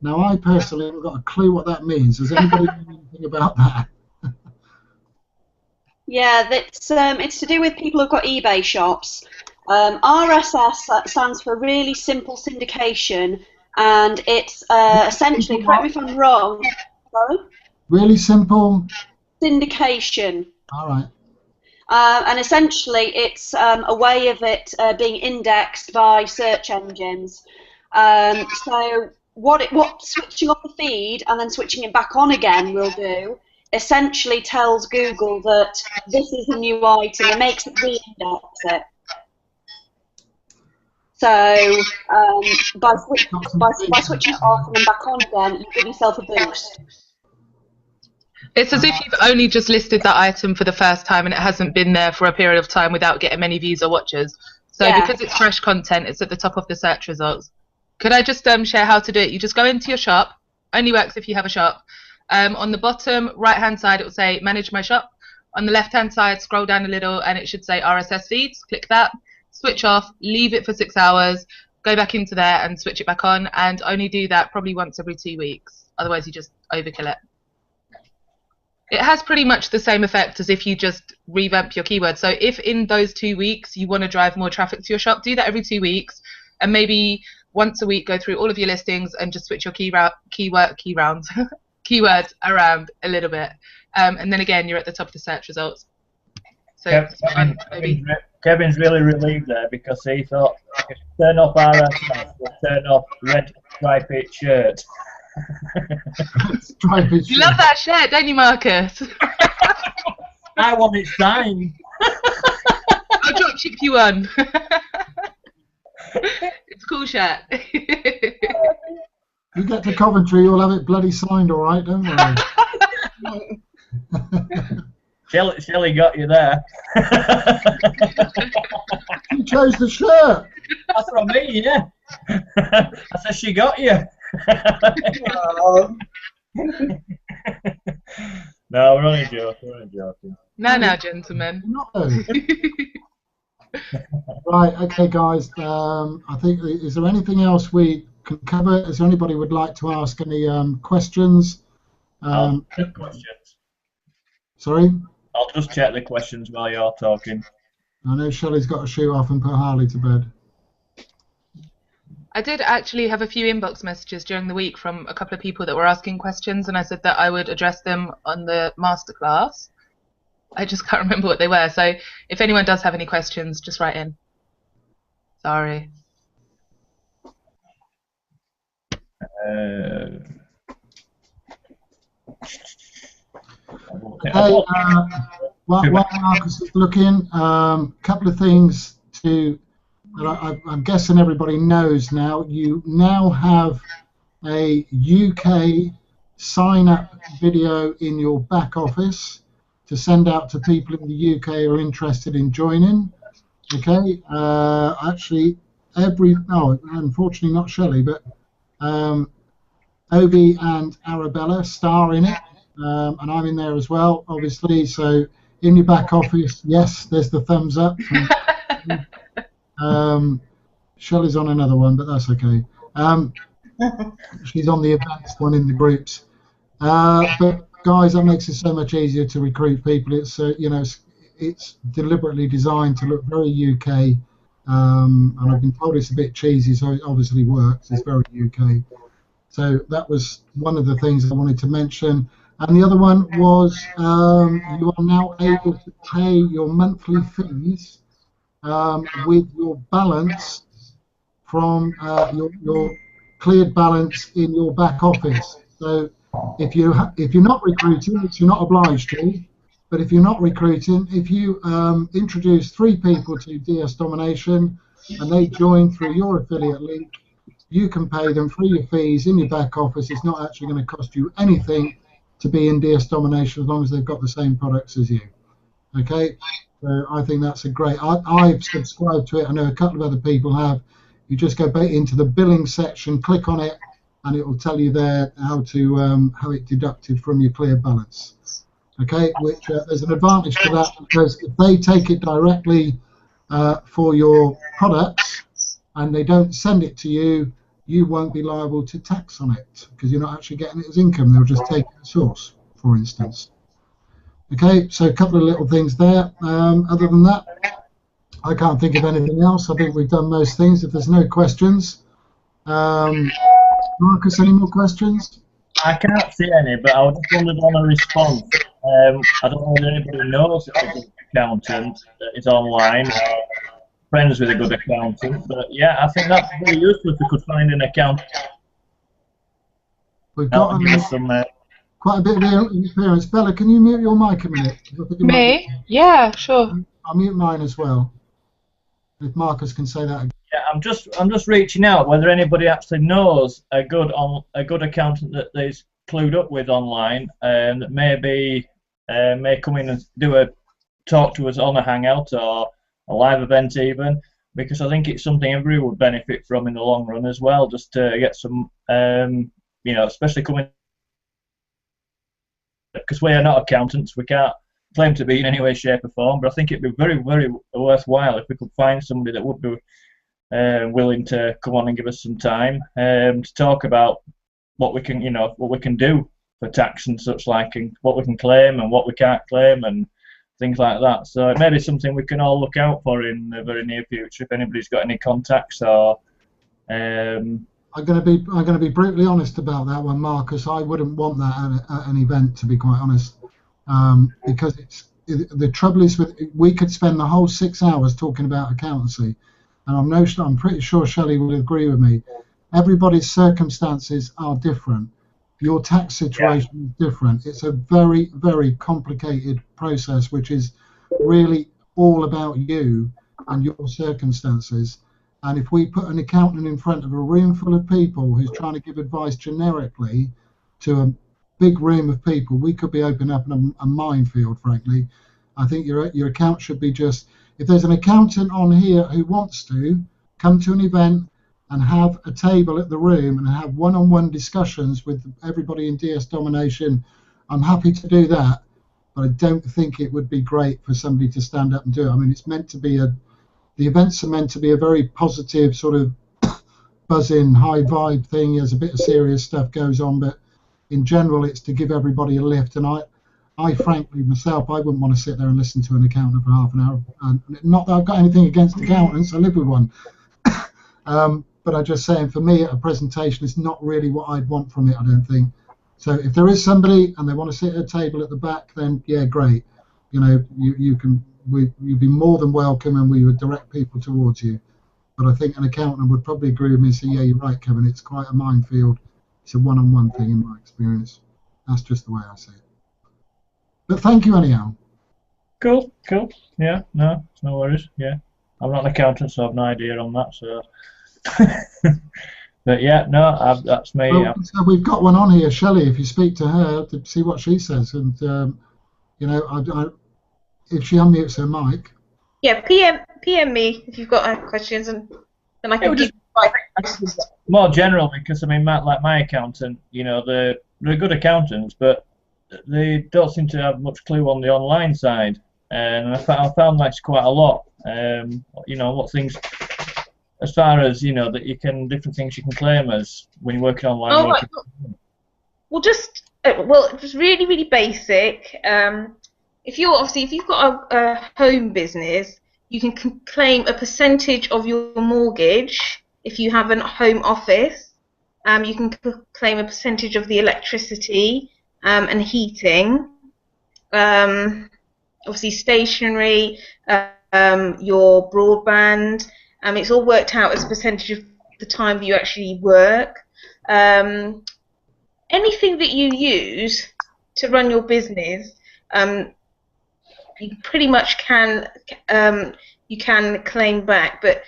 [SPEAKER 2] Now, I personally haven't got a clue what that means. Does anybody know anything about that?
[SPEAKER 4] Yeah, it's to do with people who've got eBay shops. RSS stands for really simple syndication, and it's essentially, correct me if I'm wrong, sorry?
[SPEAKER 2] Really simple?
[SPEAKER 4] Syndication.
[SPEAKER 2] All right.
[SPEAKER 4] And essentially, it's a way of it being indexed by search engines. So what switching off the feed and then switching it back on again will do essentially tells Google that this is a new item and makes it re-index it. So by switching it off and then back on again, you give yourself a boost.
[SPEAKER 3] It's as if you've only just listed that item for the first time and it hasn't been there for a period of time without getting many views or watches. So
[SPEAKER 4] Yeah.
[SPEAKER 3] because it's fresh content, it's at the top of the search results. Could I just share how to do it? You just go into your shop. Only works if you have a shop. On the bottom right-hand side, it will say Manage My Shop. On the left-hand side, scroll down a little and it should say RSS feeds. Click that. Switch off. Leave it for 6 hours. Go back into there and switch it back on. And only do that probably once every 2 weeks. Otherwise, you just overkill it. It has pretty much the same effect as if you just revamp your keywords. So if in those 2 weeks you want to drive more traffic to your shop, do that every 2 weeks, and maybe once a week go through all of your listings and just switch your keywords around a little bit, and then again you're at the top of the search results. So
[SPEAKER 1] Kevin's really relieved there because he thought if you turn off RSS, we'll turn off red striped shirt.
[SPEAKER 3] You love that shirt, don't you, Marcus?
[SPEAKER 1] I want it signed.
[SPEAKER 3] I'll drop ship you one. It's a cool shirt.
[SPEAKER 2] You get to Coventry, you'll have it bloody signed, all right? Don't worry.
[SPEAKER 1] Shelley got you there.
[SPEAKER 2] You chose the shirt.
[SPEAKER 1] That's from me, yeah. I said she got you. No, we're only joking.
[SPEAKER 3] No, gentlemen.
[SPEAKER 2] No. Right, okay, guys. I think, is there anything else we can cover? Is there anybody would like to ask any questions?
[SPEAKER 1] I'll check questions.
[SPEAKER 2] Sorry?
[SPEAKER 1] I'll just check the questions while you're talking.
[SPEAKER 2] I know Shelley's got to shoot off and put Harley to bed.
[SPEAKER 3] I did actually have a few inbox messages during the week from a couple of people that were asking questions, and I said that I would address them on the masterclass. I just can't remember what they were, so if anyone does have any questions, just write in. Sorry.
[SPEAKER 2] Okay, while Marcus is looking, a couple of things that I'm guessing everybody knows now. You now have a UK sign-up video in your back office to send out to people in the UK who are interested in joining. Okay, actually, unfortunately not Shelley, but Obi and Arabella star in it, and I'm in there as well, obviously. So in your back office, yes, there's the thumbs up. Shelley's on another one, but that's okay. She's on the events one in the groups. But guys, that makes it so much easier to recruit people. It's it's deliberately designed to look very UK, and I've been told it's a bit cheesy, so it obviously works. It's very UK. So that was one of the things I wanted to mention. And the other one was you are now able to pay your monthly fees with your balance from your cleared balance in your back office. So if you're not recruiting, which you're not obliged to, but if you're not recruiting, if you introduce 3 people to DS Domination and they join through your affiliate link, you can pay them free your fees in your back office. It's not actually going to cost you anything to be in DS Domination as long as they've got the same products as you. Okay, so I think that's a great. I've subscribed to it. I know a couple of other people have. You just go back into the billing section, click on it, and it will tell you there how it deducted from your clear balance. Okay, which there's an advantage to that, because if they take it directly for your products and they don't send it to you, you won't be liable to tax on it because you're not actually getting it as income. They'll just take it as source, for instance. Okay, so a couple of little things there. Other than that, I can't think of anything else. I think we've done most things. If there's no questions, Marcus, any more questions?
[SPEAKER 1] I can't see any, but I just wondered on a response. I don't know whether anybody knows if there's an accountant that is online, or friends with a good accountant. But yeah, I think that's very useful if we could find an accountant.
[SPEAKER 2] We've got quite a bit of interference. Bella, can you mute your mic a minute?
[SPEAKER 3] Me? Yeah, sure.
[SPEAKER 2] I'll mute mine as well. If Marcus can say that again.
[SPEAKER 1] Yeah, I'm just reaching out whether anybody actually knows a good accountant that is clued up with online, and that maybe may come in and talk to us on a hangout or a live event even, because I think it's something everyone would benefit from in the long run as well, just to get some, especially coming, because we are not accountants, we can't claim to be in any way, shape or form, but I think it'd be very, very worthwhile if we could find somebody that would be willing to come on and give us some time to talk about what we can do for tax and such like, and what we can claim and what we can't claim and things like that. So it may be something we can all look out for in the very near future if anybody's got any contacts or.
[SPEAKER 2] I'm going to be brutally honest about that one, Marcus. I wouldn't want that at an event, to be quite honest, because the trouble is we could spend the whole 6 hours talking about accountancy, and I'm pretty sure Shelley would agree with me. Everybody's circumstances are different. Your tax situation is different. It's a very, very complicated process, which is really all about you and your circumstances. And if we put an accountant in front of a room full of people who's trying to give advice generically to a big room of people, we could be opening up a minefield, frankly. I think your account should be just, if there's an accountant on here who wants to come to an event and have a table at the room and have one-on-one discussions with everybody in DS Domination, I'm happy to do that, but I don't think it would be great for somebody to stand up and do it. I mean, it's meant to be the events are meant to be a very positive sort of buzz-in, high vibe thing as a bit of serious stuff goes on, but in general it's to give everybody a lift. And I frankly myself, I wouldn't want to sit there and listen to an accountant for half an hour. And not that I've got anything against accountants, I live with one. but I'm just saying, for me, a presentation is not really what I'd want from it, I don't think. So if there is somebody and they want to sit at a table at the back, then yeah, great. You know, you'd be more than welcome, and we would direct people towards you. But I think an accountant would probably agree with me and say, yeah, you're right, Kevin, it's quite a minefield. It's a one-on-one thing in my experience. That's just the way I see it. But thank you anyhow.
[SPEAKER 1] Cool. Yeah, no worries. Yeah, I'm not an accountant, so I've no idea on that. So, but yeah, no, that's me.
[SPEAKER 2] Well, so we've got one on here, Shelley. If you speak to her, to see what she says, and you know, if she unmutes her mic.
[SPEAKER 5] Yeah, PM me if you've got questions, and then I can give you
[SPEAKER 1] more general, because I mean, my accountant, you know, they're good accountants, but they don't seem to have much clue on the online side, and I found that's quite a lot. You know, what things, as far as, you know, that you can, different things you can claim as when you're working online.
[SPEAKER 5] Oh, right. Well, just really basic. If you've got a home business, you can claim a percentage of your mortgage. If you have a home office, you can claim a percentage of the electricity and heating. Obviously, stationery, your broadband. It's all worked out as a percentage of the time that you actually work. Anything that you use to run your business, you pretty much can claim back, but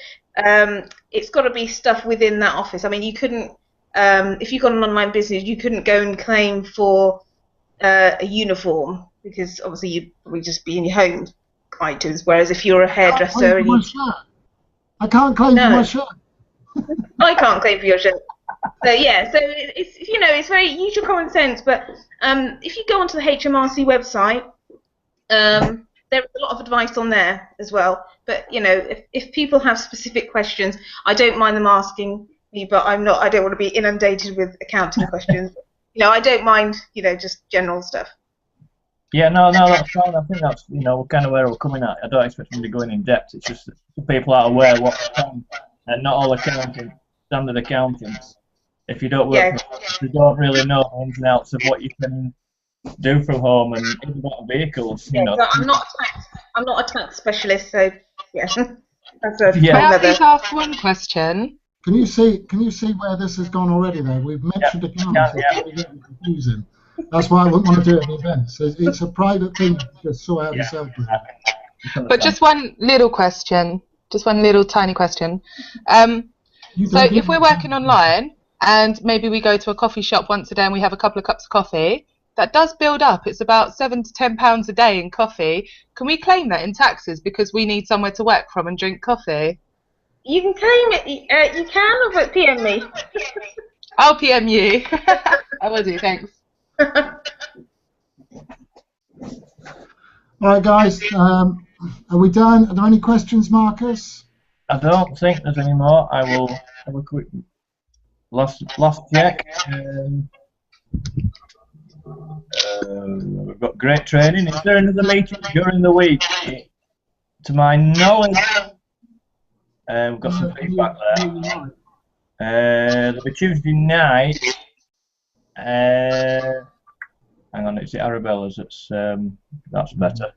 [SPEAKER 5] it's got to be stuff within that office. I mean, you couldn't, if you've got an online business, you couldn't go and claim for a uniform, because obviously you'd probably just be in your home items. Whereas if you're a hairdresser,
[SPEAKER 2] I can't claim for my shirt.
[SPEAKER 5] I can't claim for your shirt. So yeah, so it's, you know, it's very use your common sense. But if you go onto the HMRC website, there is a lot of advice on there as well. But you know, if people have specific questions, I don't mind them asking me, but I don't want to be inundated with accounting questions. You know, I don't mind, you know, just general stuff.
[SPEAKER 1] Yeah, no, that's fine. I think that's, you know, kind of where we're coming at. I don't expect them to go in depth. It's just that people are aware what they can, and not all accountants, standard accountants, if you don't work, you don't really know the ins and outs of what you can do from home, and even about vehicles. You know.
[SPEAKER 5] So I'm not a tax specialist, so yeah.
[SPEAKER 3] May I please ask one question?
[SPEAKER 2] Can you see where this has gone already? Though we've mentioned accountants, it's really getting confusing. That's why I wouldn't want to do it at the event. So it's a private thing to just sort out yourself.
[SPEAKER 3] But just one little question, just one little tiny question. So if we're working online and maybe we go to a coffee shop once a day and we have a couple of cups of coffee, that does build up. It's about £7 to £10 a day in coffee. Can we claim that in taxes because we need somewhere to work from and drink coffee?
[SPEAKER 5] You can claim it. You can, but PM me.
[SPEAKER 3] I'll PM you. I will do. Thanks.
[SPEAKER 2] All right, guys. Are we done? Are there any questions, Marcus?
[SPEAKER 1] I don't think there's any more. I will have a quick last check. We've got great training. Is there another meeting during the week? To my knowledge, we've got some feedback there. There'll be Tuesday night. Hang on, it's the Arabella's. That's better.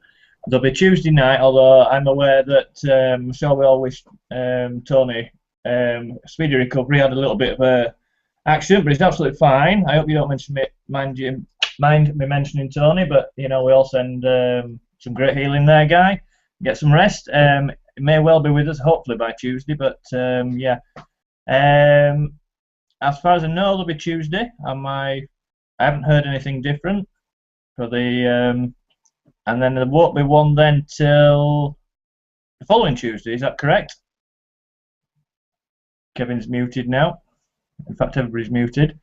[SPEAKER 1] There'll be Tuesday night, although I'm aware that Michelle will wish Tony speedy recovery. Had a little bit of a accident, but he's absolutely fine. I hope you don't mind me mentioning Tony, but you know, we all send some great healing there, guy. Get some rest. It may well be with us, hopefully by Tuesday, but yeah. As far as I know, it'll be Tuesday. I haven't heard anything different for the, and then there won't be one then till the following Tuesday. Is that correct? Kevin's muted now. In fact, everybody's muted.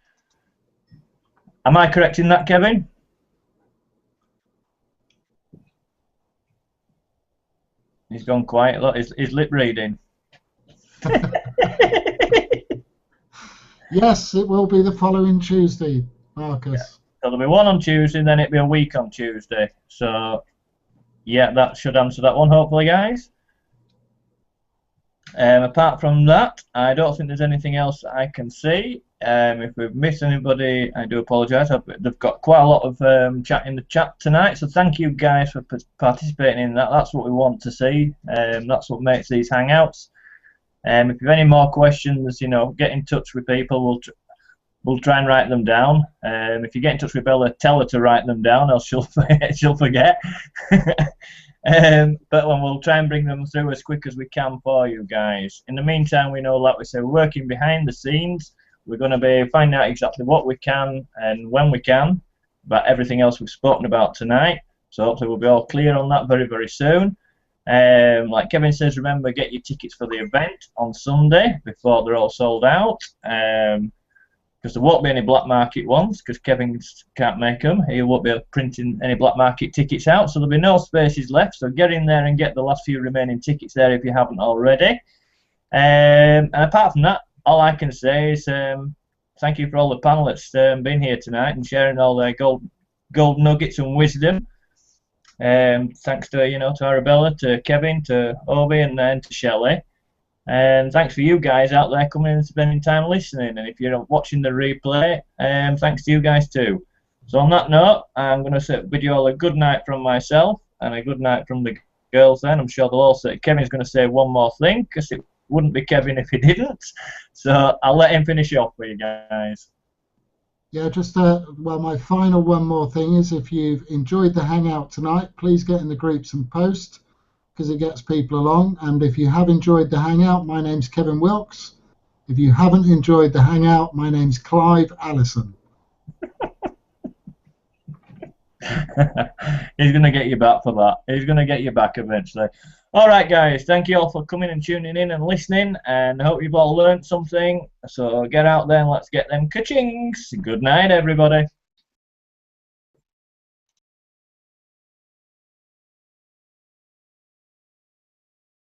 [SPEAKER 1] Am I correct in that, Kevin? He's gone quiet. Look, he's lip reading.
[SPEAKER 2] Yes, it will be the following Tuesday, Marcus.
[SPEAKER 1] Yeah. So there'll be one on Tuesday, and then it'll be a week on Tuesday. So, yeah, that should answer that one, hopefully, guys. Apart from that, I don't think there's anything else I can see. If we've missed anybody, I do apologise. They've got quite a lot of chat in the chat tonight, so thank you guys for participating in that. That's what we want to see. That's what makes these hangouts. If you have any more questions, get in touch with people. We'll try and write them down. If you get in touch with Bella, tell her to write them down, else she'll forget. But we'll try and bring them through as quick as we can for you guys. In the meantime, we know, like we say, we're working behind the scenes. We're going to be finding out exactly what we can and when we can about everything else we've spoken about tonight. So hopefully we'll be all clear on that very, very soon. Like Kevin says, remember, get your tickets for the event on Sunday before they're all sold out. Because there won't be any black market ones, because Kevin can't make them. He won't be printing any black market tickets out, so there'll be no spaces left. So get in there and get the last few remaining tickets there if you haven't already. And apart from that, all I can say is thank you for all the panelists being here tonight and sharing all their gold nuggets and wisdom. Thanks to to Arabella, to Kevin, to Obi, and then to Shelley. And thanks for you guys out there coming and spending time listening. And if you're watching the replay, thanks to you guys too. So on that note, I'm going to bid you all a good night from myself and a good night from the girls then. I'm sure they'll all say, Kevin's going to say one more thing, because it wouldn't be Kevin if he didn't. So I'll let him finish off for you guys.
[SPEAKER 2] Yeah, just my final one more thing is, if you've enjoyed the hangout tonight, please get in the groups and post, because it gets people along. And if you have enjoyed the hangout, my name's Kevin Wilkes. If you haven't enjoyed the hangout, my name's Clive Allison.
[SPEAKER 1] He's going to get you back for that. He's going to get you back eventually. All right, guys. Thank you all for coming and tuning in and listening, and I hope you've all learned something. So get out there and let's get them ka-chings. Good night, everybody.